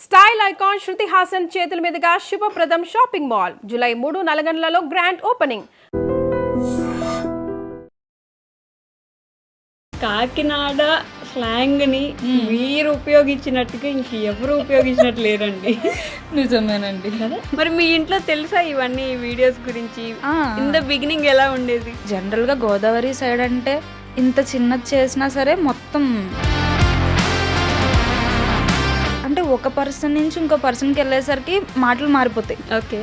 Style icon Shruti Haasan చేతుల మీదుగా Subhapradam shopping mall July 3 నల్గొండలలో గ్రాండ్ ఓపెనింగ్. కాకినాడ స్లాంగ్ని మీరు ఉపయోగించినట్టుగా ఇంక ఎవరు ఉపయోగించినట్టు లేరండి. నిజమేనండి కదా. మరి మీ ఇంట్లో తెలుసా ఇవన్నీ వీడియోస్ గురించి? ఇన్ ద బిగినింగ్ ఎలా ఉండేది? జనరల్గా గోదావరి సైడ్ అంటే ఇంత చిన్నది చేసినా సరే మొత్తం అంటే ఒక పర్సన్ నుంచి ఇంకో పర్సన్కి వెళ్ళేసరికి మాటలు మారిపోతాయి. ఓకే,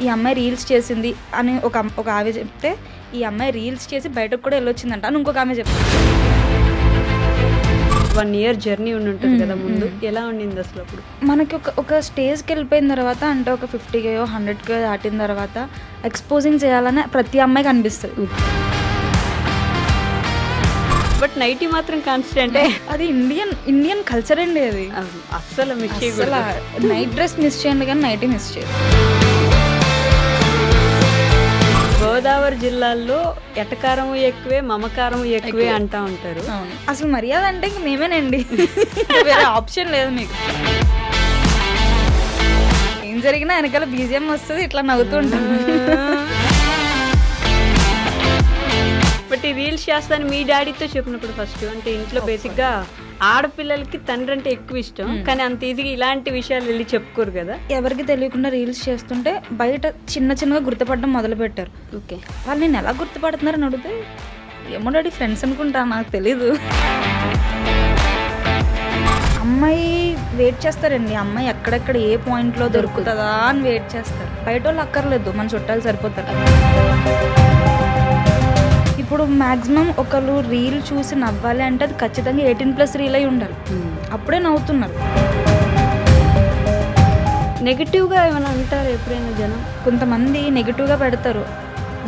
ఈ అమ్మాయి రీల్స్ చేసింది అని ఒక ఆమె చెప్తే, ఈ అమ్మాయి రీల్స్ చేసి బయటకు కూడా వెళ్ళొచ్చిందంట అని ఇంకొక ఆమె చెప్తారు. 1 year జర్నీ ఉంటుంది కదా ముందు, ఎలా ఉండింది అసలు అప్పుడు? మనకి ఒక స్టేజ్కి వెళ్ళిపోయిన తర్వాత అంటే ఒక 50K 100K దాటిన తర్వాత ఎక్స్పోజింగ్ చేయాలని ప్రతి అమ్మాయికి అనిపిస్తుంది. బట్ నైటీ మాత్రం కాన్స్టెంట్. అది ఇండియన్ కల్చర్ అండి. అది అస్సలు మిస్ నైట్ డ్రెస్ మిస్ చేయండి కానీ నైటీ మిస్ చేయండి. గోదావరి జిల్లాల్లో ఎటకారం ఎక్కువే, మమకారం ఎక్కువే అంటా ఉంటారు. అసలు మర్యాద అంటే ఇంక మేమేనండి, వేరే ఆప్షన్ లేదు మీకు. ఏం జరిగినా వెనకాల బీజిఎం వస్తుంది, ఇట్లా నవ్వుతూ ఉంటాం. బట్ ఈ రీల్స్ చేస్తాను మీ డాడీతో చెప్పినప్పుడు ఫస్ట్ అంటే ఇంట్లో బేసిక్గా ఆడపిల్లలకి తండ్రి అంటే ఎక్కువ ఇష్టం, కానీ అంత ఈజీగా ఇలాంటి విషయాలు వెళ్ళి చెప్పుకోరు కదా. ఎవరికి తెలియకుండా రీల్స్ చేస్తుంటే బయట చిన్నగా గుర్తుపడడం మొదలు పెట్టారు. ఓకే, వాళ్ళు నేను ఎలా గుర్తుపడుతున్నారని అడిగితే ఏమో డాడీ ఫ్రెండ్స్ అనుకుంటా, నాకు తెలీదు. అమ్మాయి వెయిట్ చేస్తారండి, అమ్మాయి ఎక్కడెక్కడ ఏ పాయింట్లో దొరుకుతుందా అని వెయిట్ చేస్తారు. బయట వాళ్ళు అక్కర్లేదు, మన చుట్టాలు సరిపోతారు. ఇప్పుడు మ్యాక్సిమం ఒకళ్ళు రీల్ చూసి నవ్వాలి అంటే అది ఖచ్చితంగా 18+ రీల్ అయి ఉండాలి, అప్పుడే నవ్వుతున్నారు. నెగిటివ్గా ఏమైనా అంటారు ఎప్పుడైనా జనం? కొంతమంది నెగిటివ్గా పెడతారు,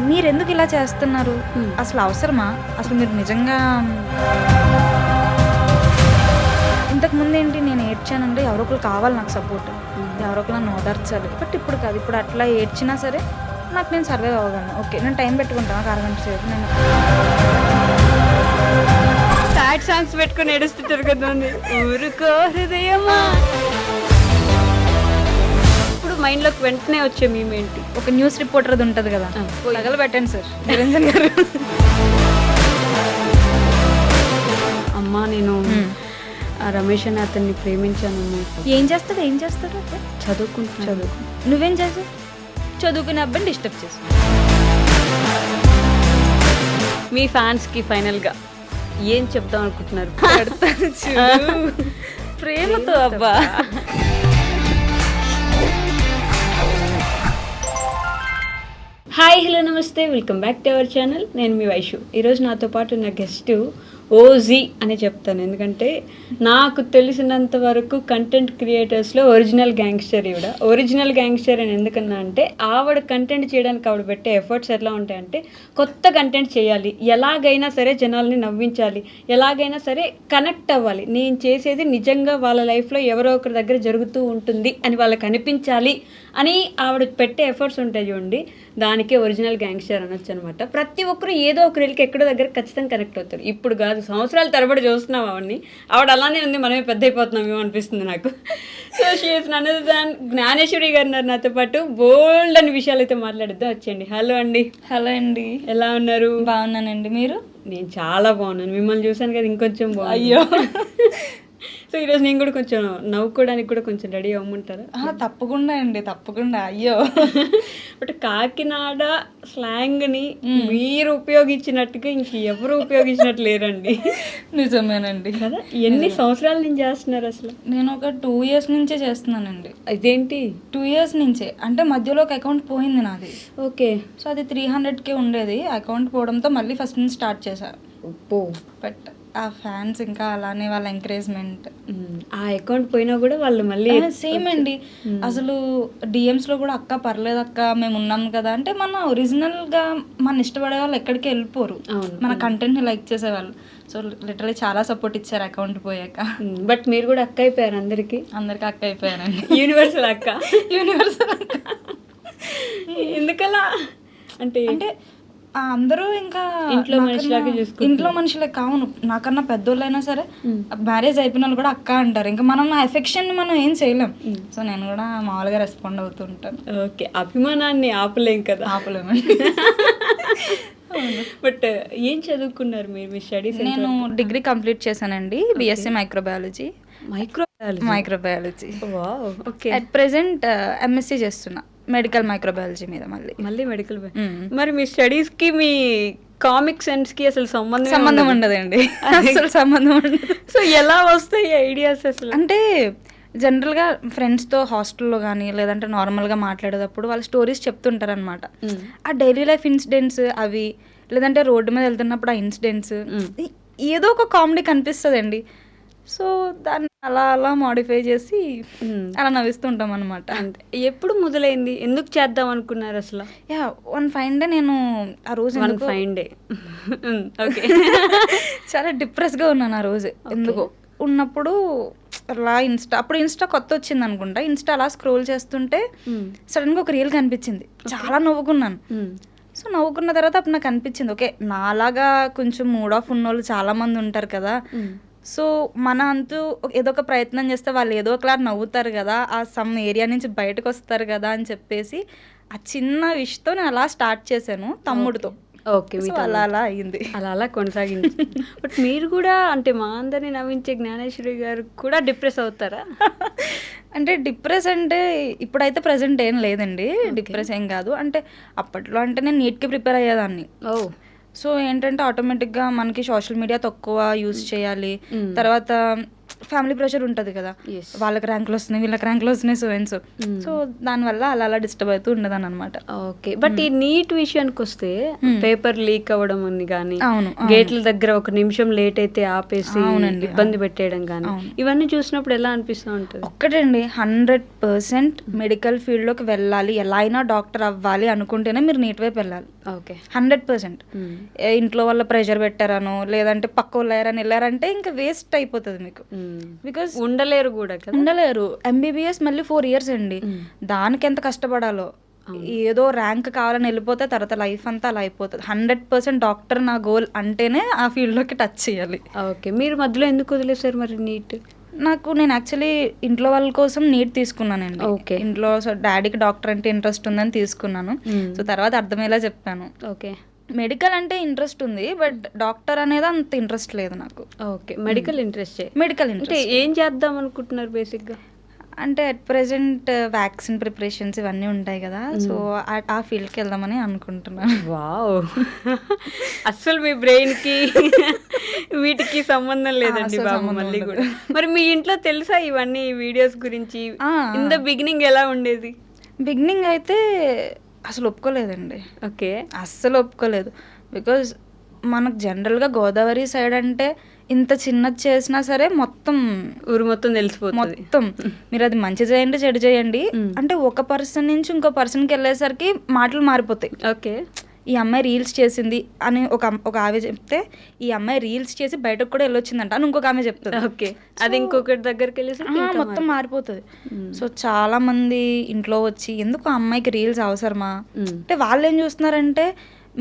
మీరు ఎందుకు ఇలా చేస్తున్నారు, అసలు అవసరమా, అసలు మీరు నిజంగా. ఇంతకుముందు ఏంటి, నేను ఏడ్చానంటే ఎవరో ఒకరు కావాలి నాకు సపోర్ట్, ఎవరో ఒకరు నన్ను ఓదార్చాలి. బట్ ఇప్పుడు కాదు, ఇప్పుడు అట్లా ఏడ్చినా సరే నాకు నేను సర్వైవ్ అవ్వగలను. ఓకే, నేను టైం పెట్టుకుంటాను, ఒక 6 గంటల సేపు. నేను సాడ్ సాంగ్స్ పెట్టుకుని ఏడుస్తుంటారు కదా, ఊరుకో హృదయమా. ఇప్పుడు మైండ్లోకి వెంటనే వచ్చే మేము ఏంటి? ఒక న్యూస్ రిపోర్టర్ అది ఉంటుంది కదా, తగలు పెట్టండి సార్ నిరంజన్ గారు. అమ్మా నేను రమేష్ అని అతన్ని ప్రేమించాను. ఏం చేస్తాడు చదువుకుంటున్నాను. నువ్వేం చేసావు? చదువుకునే అబ్బాయిని డిస్టర్బ్ చేసి. మీ ఫ్యాన్స్కి ఫైనల్గా ఏం చెప్దాం అనుకుంటున్నారు? ప్రేమతో అబ్బా. హాయ్, హలో, నమస్తే, welcome back to our channel. నేను మీ వైషు. ఈరోజు నాతో పాటు ఉన్న గెస్ట్ ఓజీ అని చెప్తాను, ఎందుకంటే నాకు తెలిసినంత వరకు కంటెంట్ క్రియేటర్స్లో ఒరిజినల్ గ్యాంగ్స్టర్ ఈవిడ. ఒరిజినల్ గ్యాంగ్స్టర్ అని ఎందుకన్నా అంటే ఆవిడ కంటెంట్ చేయడానికి ఆవిడ పెట్టే ఎఫర్ట్స్ ఎట్లా ఉంటాయంటే కొత్త కంటెంట్ చేయాలి, ఎలాగైనా సరే జనాల్ని నవ్వించాలి, ఎలాగైనా సరే కనెక్ట్ అవ్వాలి, నేను చేసేది నిజంగా వాళ్ళ లైఫ్లో ఎవరో ఒకరి దగ్గర జరుగుతూ ఉంటుంది అని వాళ్ళకి అనిపించాలి అని ఆవిడ పెట్టే ఎఫర్ట్స్ ఉంటాయి చూడండి, దానికే ఒరిజినల్ గ్యాంగ్స్టర్ అనొచ్చు అనమాట. ప్రతి ఒక్కరు ఏదో ఒక రీల్కి ఎక్కడో దగ్గర ఖచ్చితంగా కనెక్ట్ అవుతారు. ఇప్పుడు కాదు, సంవత్సరాల తరబడి చూస్తున్నాం ఆవిడ అలానే ఉంది, మనమే పెద్ద అయిపోతున్నామేమో అనిపిస్తుంది నాకు. So she's none other than Gnaneshwari గారు ఉన్నారు నాతో పాటు. బోల్డ్ అని విషయాలు అయితే మాట్లాడిద్దాం, వచ్చేయండి. హలో అండి. హలో అండి, ఎలా ఉన్నారు? బాగున్నానండి, మీరు? నేను చాలా బాగున్నాను, మిమ్మల్ని చూసాను కదా ఇంకొంచెం బాగుంది. అయ్యో. సో ఈరోజు నేను కూడా కొంచెం నవ్వుకోవడానికి కూడా కొంచెం రెడీ అవ్వమంటారా? తప్పకుండా అండి, తప్పకుండా. అయ్యో. బట్ కాకినాడ స్లాంగ్ని మీరు ఉపయోగించినట్టుగా ఇంక ఎవరు ఉపయోగించినట్టు లేరండి. నిజమేనండి కదా. ఎన్ని సంవత్సరాల నుంచి చేస్తున్నారు అసలు? నేను ఒక 2 years నుంచే చేస్తున్నానండి. ఇదేంటి 2 years నుంచే అంటే మధ్యలో ఒక అకౌంట్ పోయింది నాది. ఓకే. సో అది 300K ఉండేది, అకౌంట్ పోవడంతో మళ్ళీ ఫస్ట్ నుంచి స్టార్ట్ చేశారు. బట్ ఆ ఫ్యాన్స్ ఇంకా అలానే వాళ్ళ ఎంకరేజ్మెంట్, ఆ అకౌంట్ పోయినా కూడా వాళ్ళు మళ్ళీ సేమ్ అండి. అసలు డిఎమ్స్లో కూడా అక్క పర్లేదు అక్క మేము ఉన్నాం కదా అంటే మన ఒరిజినల్గా మన ఇష్టపడే వాళ్ళు ఎక్కడికి వెళ్ళిపోరు, మన కంటెంట్ని లైక్ చేసేవాళ్ళు. సో లిటరలీ చాలా సపోర్ట్ ఇచ్చారు అకౌంట్ పోయాక. బట్ మీరు కూడా అక్క అయిపోయారు, అందరికి అక్క అయిపోయారండి. యూనివర్సల్ అక్క. యూనివర్సల్ అక్క ఎందుకలా అంటే అంటే అందరూ ఇంకా ఇంట్లో నాకన్నా- మనిషిలాగే చూసుకుంటున్నారు. ఇంట్లో మనుషులే కావును, నాకన్నా పెద్దోళ్ళైనా సరే మ్యారేజ్ అయిపోయిన వాళ్ళు కూడా అక్క అంటారు. ఇంకా మనం ఆ ఎఫెక్షన్ మనం ఏం చేయలేం. సో నేను కూడా మామూలుగా రెస్పాండ్ అవుతూ ఉంటాను. ఓకే, అభిమానాన్ని ఆపలేం కదా. ఆపలేమండి. బట్ ఏం చదువుకున్నారు మీరు? మీ స్టడీస్ నేను డిగ్రీ కంప్లీట్ చేశానండి, BSc microbiology. Microbiology okay. At present MSc చేస్తున్నా మెడికల్ మైక్రోబయాలజీ మీద. మళ్ళీ మెడికల్. మరి మీ స్టడీస్ కి మీ కామిక్ సెన్స్ కి అసలు సంబంధం ఉండదండి. అసలు సంబంధం ఉండదు. సో ఎలా వస్తాయి ఐడియాస్ అసలు? అంటే జనరల్గా ఫ్రెండ్స్తో హాస్టల్లో కానీ లేదంటే నార్మల్గా మాట్లాడేటప్పుడు వాళ్ళ స్టోరీస్ చెప్తుంటారు అనమాట. ఆ డైలీ లైఫ్ ఇన్సిడెంట్స్ అవి, లేదంటే రోడ్డు మీద వెళ్తున్నప్పుడు ఆ ఇన్సిడెంట్స్ ఏదో ఒక కామెడీ కనిపిస్తుందండి. సో దాన్ని అలా అలా మాడిఫై చేసి అలా నవ్విస్తుంటాం అనమాట. అంటే ఎప్పుడు మొదలైంది? ఎందుకు చేద్దాం అనుకున్నారు అసలు? యా, వన్ ఫైన్ డే నేను ఆ రోజు ఫైన్ డే ఓకే చాలా డిప్రెస్గా ఉన్నాను ఆ రోజు. ఎందుకో ఉన్నప్పుడు అలా అప్పుడు ఇన్స్టా కొత్త వచ్చింది అనుకుంటా. ఇన్స్టా అలా స్క్రోల్ చేస్తుంటే సడన్గా ఒక రీల్ కనిపించింది. చాలా నవ్వుకున్నాను. సో నవ్వుకున్న తర్వాత అప్పుడు నాకు అనిపించింది, ఓకే నాలాగా కొంచెం మూడ్ ఆఫ్ ఉన్నోళ్ళు చాలా మంది ఉంటారు కదా. సో మన అంతూ ఏదో ఒక ప్రయత్నం చేస్తే వాళ్ళు ఏదో ఒకలా నవ్వుతారు కదా, ఆ సమ్ ఏరియా నుంచి బయటకు వస్తారు కదా అని చెప్పేసి ఆ చిన్న విషయంతో నేను అలా స్టార్ట్ చేశాను తమ్ముడితో. ఓకే, అలా అలా అయింది, అలా కొనసాగింది. బట్ మీరు కూడా అంటే మా అందరినీ నవ్వించే జ్ఞానేశ్వరి గారు కూడా డిప్రెస్ అవుతారా? అంటే డిప్రెస్ అంటే ఇప్పుడైతే ప్రజెంట్ ఏం లేదండి. డిప్రెస్ ఏం కాదు. అంటే అప్పట్లో అంటే నేను నీట్కి ప్రిపేర్ అయ్యేదాన్ని. సో ఏంటంటే ఆటోమేటిక్గా మనకి సోషల్ మీడియా తక్కువ యూజ్ చేయాలి. తర్వాత ఫ్యామిలీ ప్రెషర్ ఉంటుంది కదా, వాళ్ళకి ర్యాంకులు వస్తున్నాయి, వీళ్ళకి ర్యాంకులు వస్తున్నాయి, సో దానివల్ల అలా అలా డిస్టర్బ్ అవుతూ ఉండదాని అనమాట. ఓకే. బట్ ఈ నీట్ విషయానికి వస్తే పేపర్ లీక్ అవ్వడం అని కానీ, గేట్ల దగ్గర ఒక నిమిషం లేట్ అయితే ఆపేసి ఇబ్బంది పెట్టేయడం కానీ, ఇవన్నీ చూసినప్పుడు ఎలా అనిపిస్తూ ఉంటుంది? ఒక్కటండి, 100% మెడికల్ ఫీల్డ్లోకి వెళ్ళాలి, ఎలా అయినా డాక్టర్ అవ్వాలి అనుకుంటేనే మీరు నీట్ వైపు వెళ్ళాలి. ఓకే, 100%. ఇంట్లో వాళ్ళ ప్రెషర్ పెట్టారనో లేదంటే పక్క వాళ్ళు అయ్యారని వెళ్ళారంటే ఇంకా వేస్ట్ అయిపోతుంది మీకు. బికాస్ ఉండలేరు కూడా కదా. ఉండలేరు. ఎంబీబీఎస్ మళ్ళీ 4 years అండి. దానికి ఎంత కష్టపడాలో. ఏదో ర్యాంక్ కావాలని వెళ్ళిపోతే తర్వాత లైఫ్ అంతా అలా అయిపోతుంది. 100% డాక్టర్ నా గోల్ అంటేనే ఆ ఫీల్డ్లోకి టచ్ చేయాలి. ఓకే, మీరు మధ్యలో ఎందుకు వదిలేసారు మరి నీట్? నేను యాక్చువల్లీ ఇంట్లో వాళ్ళ కోసం నీట్ తీసుకున్నానండి. ఓకే. ఇంట్లో డాడీకి డాక్టర్ అంటే ఇంట్రెస్ట్ ఉందని తీసుకున్నాను. సో తర్వాత అర్థమయ్యేలా చెప్పాను. ఓకే, మెడికల్ అంటే ఇంట్రెస్ట్ ఉంది, బట్ డాక్టర్ అనేది అంత ఇంట్రెస్ట్ లేదు నాకు. Okay, medical interest. మెడికల్ అంటే ఏం చేద్దాం అనుకుంటున్నారు బేసిక్గా? అంటే అట్ ప్రెసెంట్ వ్యాక్సిన్ ప్రిపరేషన్స్ ఇవన్నీ ఉంటాయి కదా, సో ఆ ఫీల్డ్కి వెళ్దామని అనుకుంటున్నాను. వావ్, అస్సలు మీ బ్రెయిన్కి వీటికి సంబంధం లేదండి బాబు మళ్ళీ కూడా. మరి మీ ఇంట్లో తెలుసా ఇవన్నీ వీడియోస్ గురించి? ఇన్ ద బిగినింగ్ ఎలా ఉండేది? బిగినింగ్ అయితే అసలు ఒప్పుకోలేదండి. ఓకే, అస్సలు ఒప్పుకోలేదు. బికాజ్ మనకు జనరల్గా గోదావరి సైడ్ అంటే ఇంత చిన్నది చేసినా సరే మొత్తం ఊరు మొత్తం తెలిసిపోతుంది. మొత్తం మీరు అది మంచి చేయండి చెడు చేయండి అంటే ఒక పర్సన్ నుంచి ఇంకో పర్సన్కి వెళ్ళేసరికి మాటలు మారిపోతాయి. ఓకే, ఈ అమ్మాయి రీల్స్ చేసింది అని ఒక ఆమె చెప్తే, ఈ అమ్మాయి రీల్స్ చేసి బయటకు కూడా వెళ్ళొచ్చిందంట అని ఇంకొక ఆమె చెప్తుంది. ఓకే, అది ఇంకొకటి దగ్గరికి వెళ్ళేసి మొత్తం మారిపోతుంది. సో చాలా మంది ఇంట్లో వచ్చి ఎందుకు ఆ అమ్మాయికి రీల్స్ అవసరమా అంటే వాళ్ళు ఏం చూస్తున్నారంటే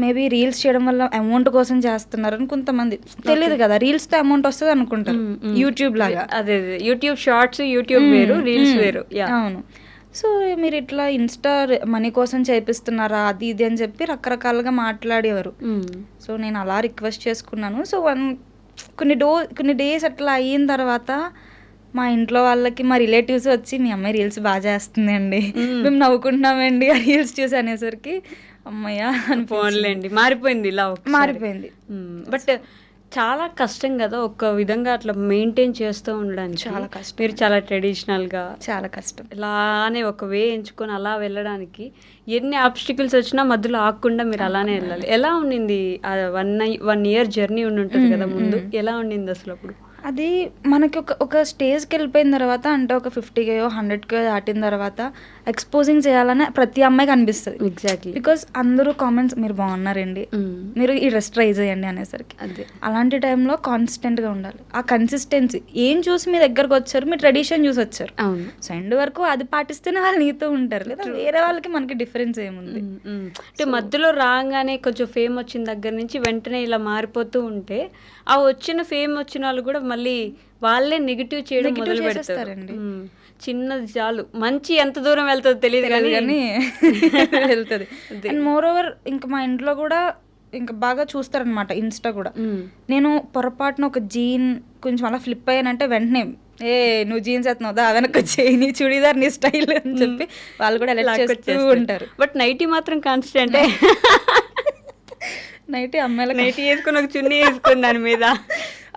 మేబీ రీల్స్ చేయడం వల్ల అమౌంట్ కోసం చేస్తున్నారని కొంతమంది. తెలియదు కదా, రీల్స్ తో అమౌంట్ వస్తుంది అనుకుంటారు, యూట్యూబ్ లాగా. అదే యూట్యూబ్ షార్ట్స్, యూట్యూబ్ వేరు, రీల్స్ వేరు. అవును. సో మీరు ఇట్లా ఇన్స్టా మనీ కోసం చేపిస్తున్నారా అది ఇది అని చెప్పి రకరకాలుగా మాట్లాడేవారు. సో నేను అలా రిక్వెస్ట్ చేసుకున్నాను. సో కొన్ని డేస్ అట్లా అయిన తర్వాత మా ఇంట్లో వాళ్ళకి మా రిలేటివ్స్ వచ్చి మీ అమ్మాయి రీల్స్ బాగా చేస్తుంది అండి, మేము నవ్వుకుంటున్నామండి ఆ రీల్స్ చూసి అనేసరికి అమ్మయ్య అనుకోలేండి, మారిపోయింది, ఇలా మారిపోయింది. బట్ చాలా కష్టం కదా ఒక విధంగా అట్లా మెయింటైన్ చేస్తూ ఉండడానికి. చాలా కష్టం. మీరు చాలా ట్రెడిషనల్గా, చాలా కష్టం, ఇలానే ఒక వే ఎంచుకొని అలా వెళ్ళడానికి ఎన్ని ఆబ్స్టికల్స్ వచ్చినా మధ్యలో ఆగకుండా మీరు అలానే వెళ్ళాలి. ఎలా ఉండింది 1 year జర్నీ ఉంటుంది కదా ముందు, ఎలా ఉండింది అసలు? అది మనకి ఒక స్టేజ్కి వెళ్ళిపోయిన తర్వాత, అంటే ఒక 50K 100K దాటిన తర్వాత ఎక్స్పోజింగ్ చేయాలని ప్రతి అమ్మాయికి అనిపిస్తుంది. ఎగ్జాక్ట్లీ. బికాస్ అందరూ కామెంట్స్ మీరు బాగున్నారండి, మీరు ఈ డ్రెస్ ట్రై చేయండి అనేసరికి అదే అలాంటి టైంలో కాన్స్టెంట్గా ఉండాలి. ఆ కన్సిస్టెన్సీ ఏం చూసి మీ దగ్గరకు వచ్చారు, మీ ట్రెడిషన్ చూసి వచ్చారు. అవును. సో ఎండ్ వరకు అది పాటిస్తేనే వాళ్ళు నీతో ఉంటారు, లేదా వేరే వాళ్ళకి మనకి డిఫరెన్స్ ఏముంది. అంటే మధ్యలో రాగానే కొంచెం ఫేమ్ వచ్చిన దగ్గర నుంచి వెంటనే ఇలా మారిపోతూ ఉంటే ఆ వచ్చిన ఫేమ్ వచ్చిన వాళ్ళు కూడా మళ్ళీ వాళ్ళే నెగిటివ్ చేయడం మొదలు పెడతారండి. చిన్నది చాలు, మంచి ఎంత దూరం వెళ్తుందో తెలియదు కానీ వెళ్తుంది. అండ్ మోర్ ఓవర్ ఇంకా మా ఇంట్లో కూడా ఇంకా బాగా చూస్తారనమాట, ఇన్స్టా కూడా. నేను పొరపాటున ఒక జీన్ కొంచెం అలా ఫ్లిప్ అయ్యానంటే వెంటనే నువ్వు జీన్స్ వేస్తున్నావు దా వెనక్కి వచ్చేయి, నీ చుడీదార్ నీ స్టైల్ అని చెప్పి వాళ్ళు కూడా అలా చేస్తూ ఉంటారు. బట్ నైటీ మాత్రం కాన్స్టెంట్. నైటీ అమ్మాయిలకు నైటీ వేసుకుని ఒక చున్నీ వేసుకుని దాని మీద.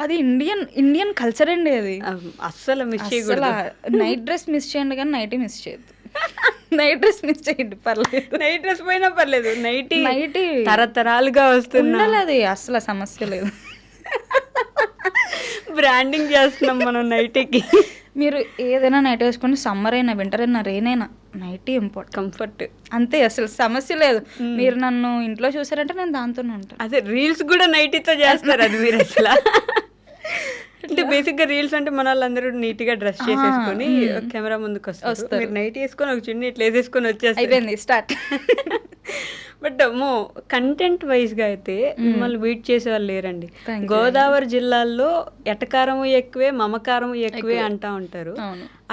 అది ఇండియన్ కల్చర్ అండి, అది అస్సలు మిస్ చేయకూడదు. నైట్ డ్రెస్ మిస్ చేయండి కానీ నైటీ మిస్ చేయొద్దు. నైట్ డ్రెస్ మిస్ చేయండి పర్లేదు, నైట్ డ్రెస్ పోయినా పర్లేదు, నైటీ తరతరాలుగా వస్తుంది, అది అసలు సమస్య లేదు. బ్రాండింగ్ చేస్తున్నాం మనం నైటీకి. మీరు ఏదైనా నైట్ వేసుకొని సమ్మర్ అయినా వింటర్ అయినా రెయిన్ అయినా నైటీ ఇంపార్టెంట్, కంఫర్ట్ అంతే, అసలు సమస్య లేదు. మీరు నన్ను ఇంట్లో చూసారంటే నేను దాంతోనే ఉంటాను. అదే రీల్స్ కూడా నైటీతో చేస్తారు, అది మీరు అసలు. అంటే బేసిక్ గా రీల్స్ అంటే మన వాళ్ళందరూ నీట్ గా డ్రెస్ చేసేసుకొని కెమెరా ముందుకు వస్తారు, మీరు నైట్ వేసుకొని ఒక చున్నీ ఇట్లా వేసేసుకొని వచ్చేస్తారు, అయిపోయింది స్టార్ట్. బట్ కంటెంట్ వైజ్ గా అయితే మిమ్మల్ని బీట్ చేసే వాళ్ళు లేరండి. గోదావరి జిల్లాల్లో ఎటకారము ఎక్కువే మమకారము ఎక్కువే అంటా ఉంటారు.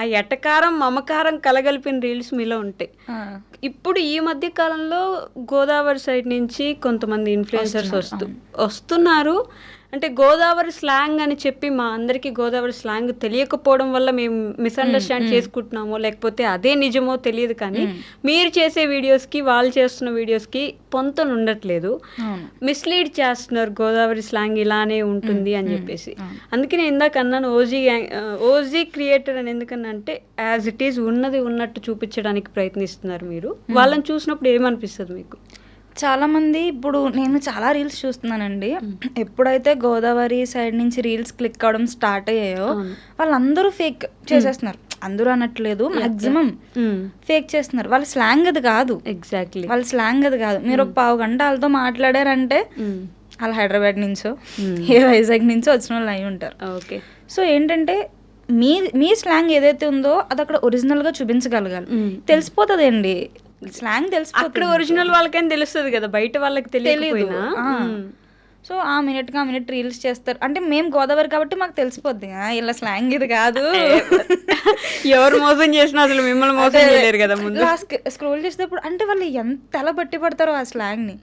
ఆ ఎటకారం మమకారం కలగలిపిన రీల్స్ మీలో ఉంటాయి. ఇప్పుడు ఈ మధ్య కాలంలో గోదావరి సైడ్ నుంచి కొంతమంది ఇన్ఫ్లుయెన్సర్స్ వస్తున్నారు. అంటే గోదావరి స్లాంగ్ అని చెప్పి మా అందరికీ గోదావరి స్లాంగ్ తెలియకపోవడం వల్ల మేము మిస్అండర్స్టాండ్ చేసుకుంటున్నామో లేకపోతే అదే నిజమో తెలియదు, కానీ మీరు చేసే వీడియోస్కి వాళ్ళు చేస్తున్న వీడియోస్కి పొంతన ఉండట్లేదు, మిస్లీడ్ చేస్తున్నారు గోదావరి స్లాంగ్ ఇలానే ఉంటుంది అని చెప్పేసి. అందుకే నేను ఇందాక అన్నాను ఓజీ క్రియేటర్ అని, ఎందుకన్నా అంటే యాజ్ ఇట్ ఈజ్ ఉన్నది ఉన్నట్టు చూపించడానికి ప్రయత్నిస్తున్నారు మీరు. వాళ్ళని చూసినప్పుడు ఏమనిపిస్తుంది మీకు? చాలామంది ఇప్పుడు నేను చాలా రీల్స్ చూస్తున్నానండి, ఎప్పుడైతే గోదావరి సైడ్ నుంచి రీల్స్ క్లిక్ అవడం స్టార్ట్ అయ్యాయో వాళ్ళందరూ ఫేక్ చేసేస్తున్నారు. అందరూ అనట్లేదు, మాక్సిమం ఫేక్ చేస్తున్నారు. వాళ్ళ స్లాంగ్ అది కాదు. ఎగ్జాక్ట్లీ, వాళ్ళ స్లాంగ్ అది కాదు. మీరు ఒక పావు గంట వాళ్ళతో మాట్లాడారంటే వాళ్ళు హైదరాబాద్ నుంచో ఏ వైజాగ్ నుంచో వచ్చిన వాళ్ళు అయి ఉంటారు. ఓకే. సో ఏంటంటే మీ స్లాంగ్ ఏదైతే ఉందో అది అక్కడ ఒరిజినల్గా చూపించగలగాలి. తెలిసిపోతుంది అండి స్లాంగ్, తెలిసిపోతుంది. అక్కడ ఒరిజినల్ వాళ్ళకైనా తెలుస్తుంది కదా, బయట వాళ్ళకి తెలియదు. సో ఆ మినిట్ రీల్స్ చేస్తారు. అంటే మేము గోదావరి కాబట్టి మాకు తెలిసిపోద్ది ఇలా స్లాంగ్ ఇది కాదు. ఎవరు మోసం చేసినా అసలు మిమ్మల్ని మోసం చేయలేరు కదా. ముందు స్క్రోల్ చేసేటప్పుడు అంటే వాళ్ళు ఎంత ఎలా బట్టి పడతారో ఆ స్లాంగ్ ని.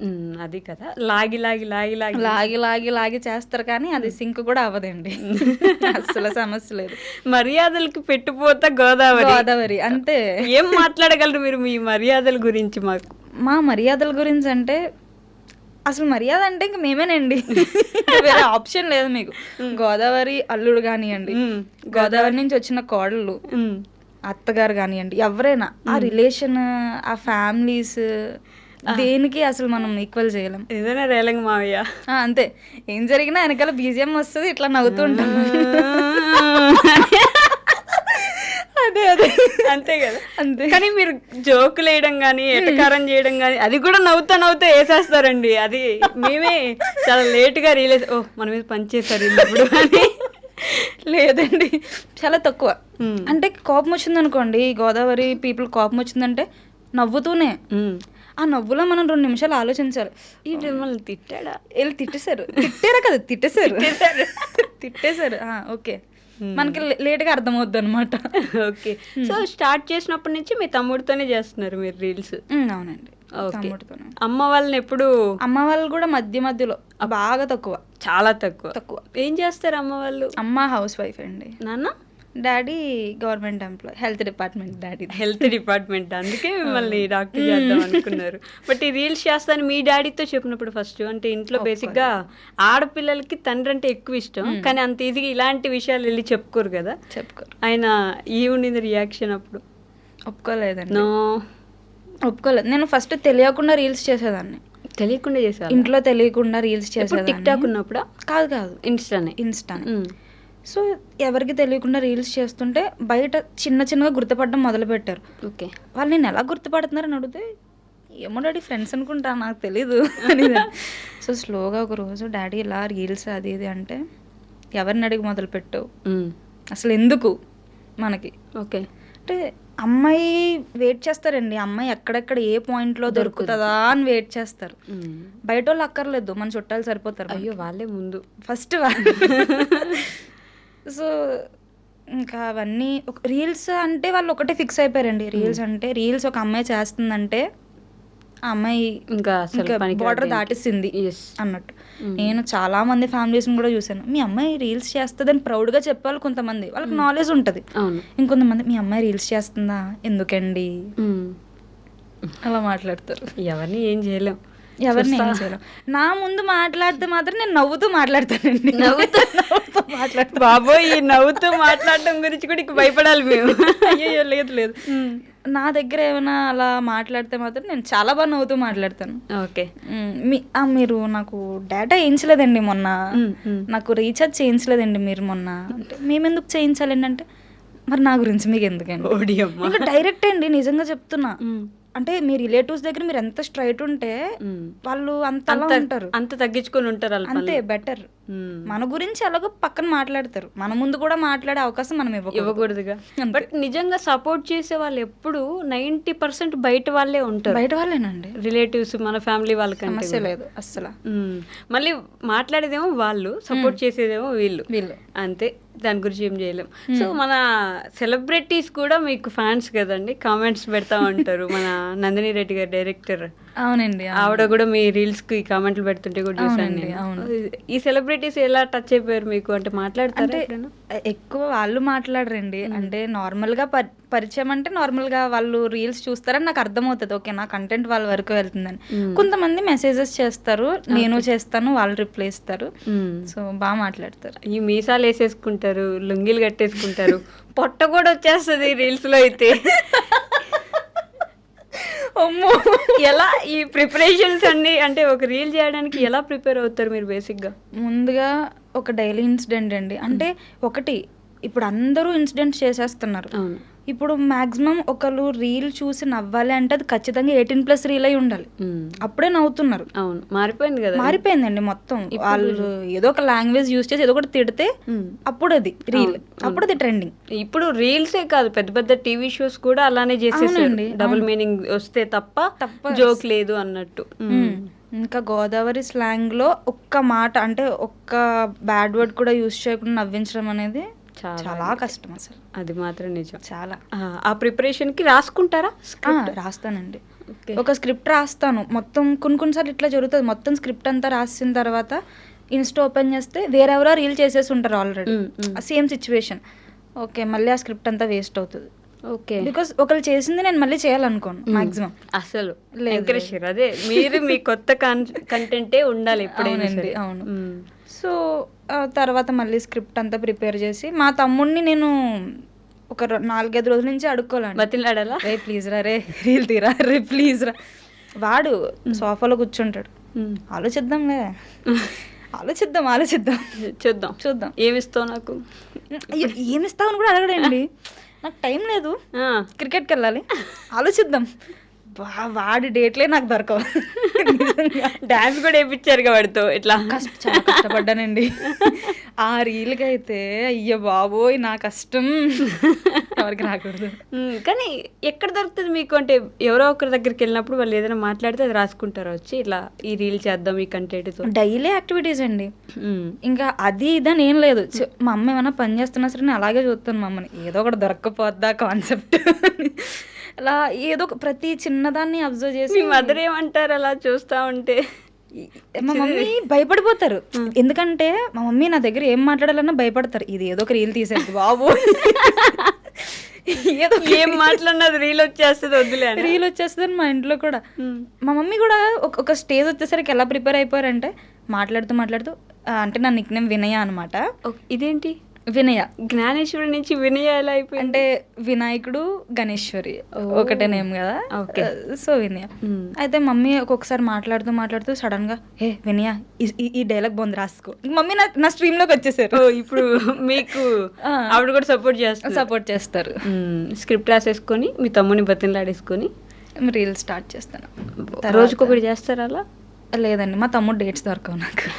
అది కదా, లాగి లాగి లాగి లాగి లాగి లాగి లాగి చేస్తారు, కానీ అది సింక్ కూడా అవ్వదండి. అసలు సమస్య లేదు. మర్యాదలకి పెట్టిపోతా గోదావరి అంతే. ఏం మాట్లాడగలరు మీరు మీ మర్యాదల గురించి? మా మర్యాదల గురించి అంటే అసలు మర్యాద అంటే ఇంక మేమేనండి, వేరే ఆప్షన్ లేదు మీకు. గోదావరి అల్లుడు కానివ్వండి, గోదావరి నుంచి వచ్చిన కోడళ్ళు, అత్తగారు కానివ్వండి, ఎవరైనా ఆ రిలేషన్, ఆ ఫ్యామిలీస్, దేనికి అసలు మనం ఈక్వల్ చేయలేం. ఏదైనా రేలంగ మావయ్య అంతే. ఏం జరిగినా వెనకాల బీజిఎం వస్తుంది, ఇట్లా నవ్వుతుంటాం. అదే అంతే కదా. అంతే. కానీ మీరు జోకులు వేయడం కానీ ఎటకారం చేయడం కానీ అది కూడా నవ్వుతా వేసేస్తారండి. అది మేమే చాలా లేట్గా రియలైజ్, ఓ మన మీద పనిచేస్తారు ఇప్పుడు అని. లేదండి, చాలా తక్కువ. అంటే కోపం వచ్చింది అనుకోండి, గోదావరి పీపుల్ కోపం వచ్చిందంటే నవ్వుతూనే, ఆ నవ్వులో మనం 2 నిమిషాలు ఆలోచించాలి. ఈ మిమ్మల్ని తిట్టాడా, వీళ్ళు తిట్టేశారు కదా, తిట్టేశారు ఓకే, మనకి లేట్గా అర్థమవుద్ది అనమాట. ఓకే. సో స్టార్ట్ చేసినప్పటి నుంచి మీ తమ్ముడితోనే చేస్తున్నారు మీరు రీల్స్? అవునండి, తమ్ముడితోనే. అమ్మ వాళ్ళని ఎప్పుడు? అమ్మ వాళ్ళు కూడా మధ్యలో బాగా తక్కువ, చాలా తక్కువ. ఏం చేస్తారు అమ్మ వాళ్ళు? అమ్మ హౌస్ వైఫ్ అండి. నాన్న? Daddy government employee, health department. అందుకే మిమ్మల్ని డాక్టర్ చేద్దాం అనుకున్నారు. బట్ ఈ రీల్స్ చేస్తాను మీ డాడీతో చెప్పినప్పుడు ఫస్ట్ అంటే ఇంట్లో బేసిక్గా ఆడపిల్లలకి తండ్రి అంటే ఎక్కువ ఇష్టం, కానీ అంత ఈజీగా ఇలాంటి విషయాలు వెళ్ళి చెప్పుకోరు కదా. ఆయన ఉండింది రియాక్షన్ అప్పుడు? ఒప్పుకోలేదండి. ఒప్పుకోలేదు. నేను ఫస్ట్ తెలియకుండా రీల్స్ చేసేదాన్ని. తెలియకుండా చేసేదాన్ని? ఇంట్లో తెలియకుండా రీల్స్ చేసేదాన్ని. టిక్ టాక్ ఉన్నప్పుడు? కాదు, ఇన్స్టానే. సో ఎవరికి తెలియకుండా రీల్స్ చేస్తుంటే బయట చిన్నగా గుర్తుపడడం మొదలుపెట్టారు. ఓకే. వాళ్ళు నేను ఎలా గుర్తుపడుతున్నారని అడిగితే ఏమో డాడీ ఫ్రెండ్స్ అనుకుంటా నాకు తెలీదు అని. సో స్లోగా ఒక రోజు డాడీ ఇలా రీల్స్ అది ఇది అంటే ఎవరిని అడిగి మొదలుపెట్టావు, అసలు ఎందుకు మనకి? ఓకే. అంటే అమ్మాయి వెయిట్ చేస్తారండి, అమ్మాయి ఎక్కడెక్కడ ఏ పాయింట్లో దొరుకుతుందా అని వెయిట్ చేస్తారు. బయట వాళ్ళు అక్కర్లేదు, మన చుట్టాలు సరిపోతారు. అయ్యో వాళ్ళే ముందు ఫస్ట్. సో ఇంకా అవన్నీ ఒక రీల్స్ అంటే వాళ్ళు ఒకటే ఫిక్స్ అయిపోయారండి. రీల్స్ ఒక అమ్మాయి చేస్తుందంటే ఆ అమ్మాయి ఇంకా బార్డర్ దాటిస్తుంది అన్నట్టు. నేను చాలా మంది ఫ్యామిలీస్ని కూడా చూసాను, మీ అమ్మాయి రీల్స్ చేస్తుందని ప్రౌడ్గా చెప్పాలి కొంతమంది, వాళ్ళకి నాలెడ్జ్ ఉంటుంది. ఇంకొంతమంది మీ అమ్మాయి రీల్స్ చేస్తుందా ఎందుకండి అలా మాట్లాడతారు. ఎవరిని ఏం చేయలేం. నా ముందు మాట్లాడితే మాత్రం నేను నవ్వుతూ మాట్లాడతానండి. నవ్వుతూ మాట్లాడతా. బాబోయ్, ఈ నవ్వుతూ మాట్లాడటం గురించి కూడా ఇక భయపడాలి మేము. అయ్యో లేదు. నా దగ్గర ఏమైనా అలా మాట్లాడితే మాత్రం నేను చాలా బాగా నవ్వుతూ మాట్లాడతాను. ఓకే. మీరు నాకు డేటా వేయించలేదండి మొన్న, నాకు రీఛార్జ్ చేయించలేదండి మీరు మొన్న అంటే, మేమెందుకు చేయించాలండి అంటే, మరి నా గురించి మీకు ఎందుకండి? ఇంకా డైరెక్ట్ అండి, నిజంగా చెప్తున్నా. అంటే మీ రిలేటివ్స్ దగ్గర మీరు ఎంత స్ట్రైట్ ఉంటే వాళ్ళు అంత ఉంటారు, అంత తగ్గించుకొని ఉంటారు, అంతే బెటర్. మన గురించి ఎలాగో పక్కన మాట్లాడతారు, మన ముందు కూడా మాట్లాడే అవకాశం మనం ఇవ్వకూడదుగా. బట్ నిజంగా సపోర్ట్ చేసే వాళ్ళు ఎప్పుడు 90% బయట వాళ్ళే ఉంటారు. బయట వాళ్ళేనండి, రిలేటివ్స్, మన ఫ్యామిలీ వాళ్ళకి సమస్య లేదు అస్సలు. మళ్ళీ మాట్లాడేదేమో వాళ్ళు, సపోర్ట్ చేసేదేమో వీళ్ళు అంతే. దాని గురించి ఏం చేయలేం. సో మన సెలబ్రిటీస్ కూడా మీకు ఫ్యాన్స్ కదండి, కామెంట్స్ పెడతా ఉంటారు. మన నందిని రెడ్డి గారు డైరెక్టర్, అవునండి, ఆవిడ కూడా మీ రీల్స్ కి కామెంట్లు పెడుతుంటే కూడా చూసాను. ఈ సెలబ్రిటీస్ ఎలా టచ్ అయిపోయారు మీకు? అంటే మాట్లాడుతుంటే ఎక్కువ వాళ్ళు మాట్లాడరండి. అంటే నార్మల్ గా పరిచయం అంటే నార్మల్ గా వాళ్ళు రీల్స్ చూస్తారని నాకు అర్థమవుతుంది, ఓకే నా కంటెంట్ వాళ్ళ వరకు వెళ్తుందని. కొంతమంది మెసేజెస్ చేస్తారు, నేను చేస్తాను, వాళ్ళు రిప్లై ఇస్తారు. సో బాగా మాట్లాడతారు. ఈ మీసాలు వేసేసుకుంటారు, లుంగీలు కట్టేసుకుంటారు, పొట్ట కూడా వచ్చేస్తుంది రీల్స్ లో అయితే. అమ్మో, ఎలా ఈ ప్రిపరేషన్స్ అన్ని, అంటే ఒక రీల్ చేయడానికి ఎలా ప్రిపేర్ అవుతారు మీరు? బేసిక్గా ముందుగా ఒక డైలీ ఇన్సిడెంట్ అండి. అంటే ఒకటి, ఇప్పుడు అందరూ ఇన్సిడెంట్స్ చేసేస్తున్నారు. ఇప్పుడు మాక్సిమం ఒకళ్ళు రీల్ చూసి నవ్వాలి అంటే అది ఖచ్చితంగా 18+ రీల్ అయి ఉండాలి, అప్పుడే నవ్వుతున్నారు. అవును, మారిపోయింది కదా, మారిపోయిందండి మొత్తం. వాళ్ళు ఏదో ఒక లాంగ్వేజ్ యూజ్ చేసి ఏదో ఒకటి తిడితే అప్పుడు అది రీల్, అప్పుడు అది ట్రెండింగ్. ఇప్పుడు రీల్సే కాదు, పెద్ద పెద్ద టీవీ షోస్ కూడా అలానే చేసేసారండి. డబుల్ మీనింగ్ వస్తే తప్ప జోక్ లేదు అన్నట్టు. ఇంకా గోదావరి స్లాంగ్ లో ఒక్క మాట అంటే ఒక్క బ్యాడ్ వర్డ్ కూడా యూజ్ చేయకుండా నవ్వించడం అనేది చాలా కష్టం అసలు. అది మాత్రం నిజం. చాలా. ఆ ప్రిపరేషన్ కి రాసుకుంటారా? రాస్తానండి, ఒక స్క్రిప్ట్ రాస్తాను మొత్తం. కొన్నిసార్లు ఇట్లా జరుగుతుంది, మొత్తం స్క్రిప్ట్ అంతా రాసిన తర్వాత ఇన్స్టా ఓపెన్ చేస్తే వేరెవరో రీల్ చేసేసి ఉంటారు ఆల్రెడీ, సేమ్ సిచ్యువేషన్. ఓకే, మళ్ళీ ఆ స్క్రిప్ట్ అంతా వేస్ట్ అవుతుంది. ఓకే, బికాస్ ఒకళ్ళు చేసింది నేను మళ్ళీ చేయాలనుకోను మాక్సిమం. అసలు అదే మీరు మీ కొత్త కంటెంటే ఉండాలి ఎప్పుడైనా. అవును. సో తర్వాత మళ్ళీ స్క్రిప్ట్ అంతా ప్రిపేర్ చేసి మా తమ్ముడిని నేను ఒక 4-5 రోజుల నుంచి అడుక్కోవాలండి, బతిలాడాలా, రే ప్లీజ్ రా, రే రీల్ తీరా, రే ప్లీజ్ రా. వాడు సోఫాలో కూర్చుంటాడు, ఆలోచిద్దాంలే, చూద్దాం ఏమిస్తావు నాకు, ఏమిస్తావు అని కూడా అడగడండి. నాకు టైం లేదు, క్రికెట్కి వెళ్ళాలి, ఆలోచిద్దాం. వాడి డేట్లే నాకు దొరకవు. డాన్స్ కూడా వేయించారు వాడితో, ఇట్లా చాలా కష్టపడ్డానండి ఆ రీల్కి అయితే. అయ్యో బాబోయ్, నా కష్టం ఎవరికి రాకూడదు. కానీ ఎక్కడ దొరుకుతుంది మీకు? అంటే ఎవరో ఒకరి దగ్గరికి వెళ్ళినప్పుడు వాళ్ళు ఏదైనా మాట్లాడితే అది రాసుకుంటారు వచ్చి, ఇట్లా ఈ రీల్ చేద్దాం ఈ కంటెంట్తో. డైలీ యాక్టివిటీస్ అండి, ఇంకా అది ఇదని ఏం లేదు. మా అమ్మ ఏమైనా పని చేస్తున్నా సరే నేను అలాగే చూస్తాను మా అమ్మని, ఏదో ఒకటి దొరక్కపోద్దా కాన్సెప్ట్, అలా ఏదో ప్రతి చిన్నదాన్ని అబ్జర్వ్ చేసి. మీ మదర్ ఏమంటారు అలా చూస్తా ఉంటే? మా మమ్మీ భయపడిపోతారు, ఎందుకంటే మా మమ్మీ నా దగ్గర ఏం మాట్లాడాలన్నా భయపడతారు. ఇది ఏదో ఒక రీల్ తీసేది బాబు, ఏదో ఏం మాట్లాడినది రీల్ వచ్చేస్తుంది, వద్దులే రీల్ వచ్చేస్తుంది. మా ఇంట్లో కూడా మా మమ్మీ కూడా ఒక స్టేజ్ వచ్చేసరికి ఎలా ప్రిపేర్ అయిపోయారంటే, మాట్లాడుతూ అంటే నా నిక్ నేమ్ వినయ అనమాట. ఇదేంటి వినయ. జ్ఞానేశ్వరి నుంచి వినయ ఎలా అయిపోయింది? అంటే వినాయకుడు గణేశ్వరి ఒకటే నేమ్ కదా, సో వినయ. అయితే మమ్మీ ఒక్కొక్కసారి మాట్లాడుతూ సడన్ గా ఏ వినయ ఈ డైలాగ్ బాగుంది రాసుకో. మమ్మీ నా స్ట్రీమ్ లోకి వచ్చేసారు. ఇప్పుడు మీకు ఆవిడ కూడా సపోర్ట్ చేస్తారు. స్క్రిప్ట్ రాసేసుకొని మీ తమ్ముని బతిలాడేసుకొని రీల్ స్టార్ట్ చేస్తాను. రోజుకొకటి చేస్తారా అలా? లేదండి, మా తమ్ముడు డేట్స్ దొరకవు నాకు.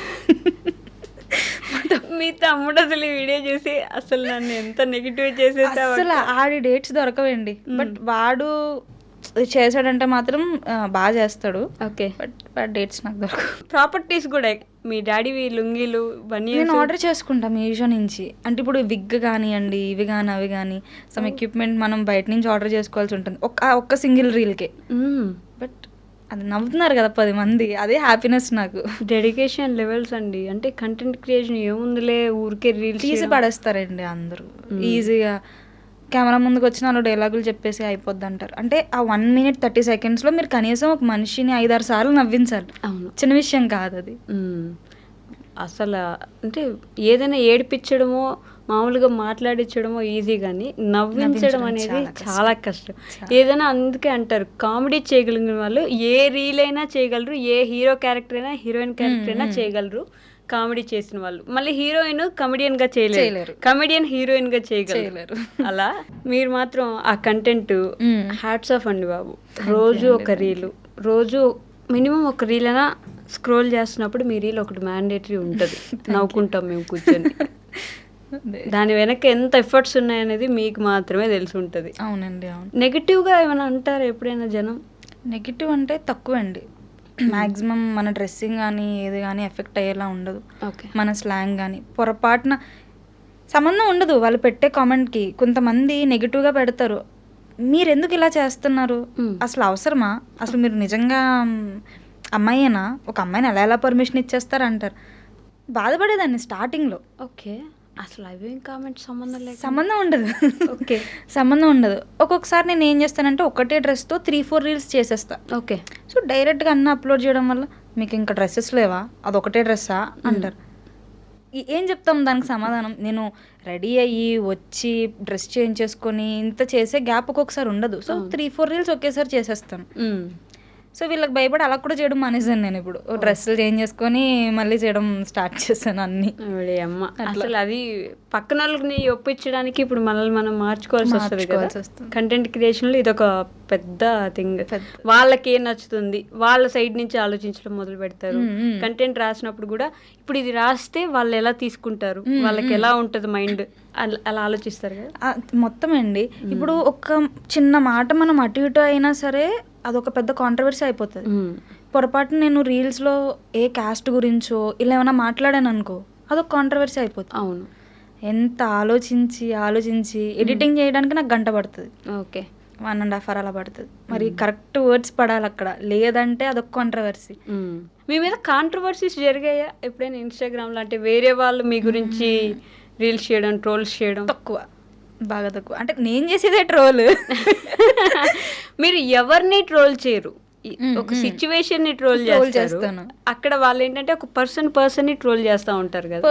మీ తమ్ముడు అసలు వీడియో చూసి అసలు నన్ను ఎంత నెగిటివ్ చేసేది. అసలు ఆడి డేట్స్ దొరకవండి, బట్ వాడు చేశాడంటే మాత్రం బాగా చేస్తాడు. ఓకే, బట్ డేట్స్ నాకు దొరకవు. ప్రాపర్టీస్ కూడా మీ డాడీ లుంగీలు బన్నీ నేను ఆర్డర్ చేసుకుంటా మీషో నుంచి. అంటే ఇప్పుడు విగ్ కానివ్వండి, ఇవి కానీ అవి కానీ సమ్ ఎక్విప్మెంట్ మనం బయట నుంచి ఆర్డర్ చేసుకోవాల్సి ఉంటుంది ఒక్క సింగిల్ రీల్కే. బట్ అది నవ్వుతున్నారు కదా 10 మంది, అదే హ్యాపీనెస్ నాకు. డెడికేషన్ లెవెల్స్ అండి. అంటే కంటెంట్ క్రియేషన్ ఏముందిలే, ఊరికే రీల్స్ తీసి పడేస్తారండి అందరూ ఈజీగా. కెమెరా ముందుకు వచ్చిన వాళ్ళు డైలాగులు చెప్పేసి అయిపోద్ది అంటారు. అంటే ఆ 1 minute 30 secondsలో మీరు కనీసం ఒక మనిషిని 5-6 సార్లు నవ్వించాలి. అవును, చిన్న విషయం కాదు అది. అసలు అంటే ఏదైనా ఏడిపించడమో మామూలుగా మాట్లాడించడమో ఈజీ, కానీ నవ్వించడం అనేది చాలా కష్టం. ఏదైనా అందుకే అంటారు కామెడీ చేయగలిగిన వాళ్ళు ఏ రీల్ అయినా చేయగలరు, ఏ హీరో క్యారెక్టర్ అయినా హీరోయిన్ క్యారెక్టర్ అయినా చేయగలరు. కామెడీ చేసిన వాళ్ళు మళ్ళీ హీరోయిన్ కమెడియన్ గా చేయలేరు, కమెడియన్ హీరోయిన్ గా చేయగలరు. అలా మీరు మాత్రం ఆ కంటెంట్ హ్యాట్స్ ఆఫ్ అండి బాబు. రోజు ఒక రీలు, రోజు మినిమం ఒక రీల్ అయినా స్క్రోల్ చేస్తున్నప్పుడు మీ రీల్ ఒకటి మ్యాండేటరీ ఉంటుంది. నవ్వుకుంటాం మేము కూర్చొని. దాని వెనక ఎంత ఎఫర్ట్స్ ఉన్నాయనేది మీకు మాత్రమే తెలిసి ఉంటుంది. అవునండి, అవును. నెగిటివ్గా ఏమైనా అంటారు ఎప్పుడైనా జనం? నెగిటివ్ అంటే తక్కువ అండి. మ్యాక్సిమం మన డ్రెస్సింగ్ కానీ ఏది కానీ ఎఫెక్ట్ అయ్యేలా ఉండదు. మన స్లాంగ్ కానీ పొరపాటున సంబంధం ఉండదు వాళ్ళు పెట్టే కామెంట్కి. కొంతమంది నెగిటివ్గా పెడతారు, మీరు ఎందుకు ఇలా చేస్తున్నారు, అసలు అవసరమా, అసలు మీరు నిజంగా అమ్మాయినా, ఒక అమ్మాయిని ఎలా పర్మిషన్ ఇచ్చేస్తారు అంటారు. బాధపడేదాన్ని స్టార్టింగ్లో. ఓకే, అసలు అవేం కామెంట్ సంబంధం ఉండదు. ఓకే, సంబంధం ఉండదు. ఒక్కొక్కసారి నేను ఏం చేస్తానంటే ఒకటే డ్రెస్తో 3-4 రీల్స్ చేసేస్తా. ఓకే, సో డైరెక్ట్గా అన్నీ అప్లోడ్ చేయడం వల్ల మీకు ఇంకా డ్రెస్సెస్ లేవా, అదొకటే డ్రెస్సా అంటారు. ఏం చెప్తాం దానికి సమాధానం? నేను రెడీ అయ్యి వచ్చి డ్రెస్ చేంజ్ చేసుకొని ఇంత చేసే గ్యాప్ ఒక్కొక్కసారి ఉండదు. సో 3-4 రీల్స్ ఒకేసారి చేసేస్తాను. సో వీళ్ళకి భయపడి అలా కూడా చేయడం మానేసాను నేను. ఇప్పుడు డ్రెస్సులు చేంజ్ చేసుకొని మళ్ళీ చేయడం స్టార్ట్ చేశాను అన్ని. అమ్మ అసలు అది పక్కన వాళ్ళని ఒప్పించడానికి ఇప్పుడు మనల్ని మనం మార్చుకోవాల్సి వస్తుంది కదా. కంటెంట్ క్రియేషన్లో ఇది ఒక పెద్ద థింగ్. వాళ్ళకి ఏం నచ్చుతుంది వాళ్ళ సైడ్ నుంచి ఆలోచించడం మొదలు పెడతారు. కంటెంట్ రాసినప్పుడు కూడా ఇప్పుడు ఇది రాస్తే వాళ్ళు ఎలా తీసుకుంటారు, వాళ్ళకి ఎలా ఉంటుంది మైండ్, అలా ఆలోచిస్తారు కదా మొత్తం అండి. ఇప్పుడు ఒక చిన్న మాట మనం అటు ఇటు అయినా సరే అదొక పెద్ద కాంట్రవర్సీ అయిపోతుంది. పొరపాటు నేను రీల్స్లో ఏ కాస్ట్ గురించో ఇలా ఏమైనా మాట్లాడాను అనుకో, అదొక కాంట్రవర్సీ అయిపోతుంది. అవును, ఎంత ఆలోచించి ఎడిటింగ్ చేయడానికి నాకు గంట పడుతుంది. ఓకే, 1.5 hour అలా పడుతుంది. మరి కరెక్ట్ వర్డ్స్ పడాలి అక్కడ, లేదంటే అదొక కాంట్రవర్సీ. మీ మీద కాంట్రవర్సీస్ జరిగాయా ఎప్పుడైనా ఇన్స్టాగ్రామ్లో? అంటే వేరే వాళ్ళు మీ గురించి రీల్స్ చేయడం, ట్రోల్స్ చేయడం? తక్కువ, బాగా తక్కువ. అంటే నేను చేసేదే ట్రోల్. మీరు ఎవరిని ట్రోల్ చేయరు, ఒక సిచ్యువేషన్ ని ట్రోల్ చేస్తాను. అక్కడ వాళ్ళు ఏంటంటే ఒక పర్సన్ ని ట్రోల్ చేస్తూ ఉంటారు కదా.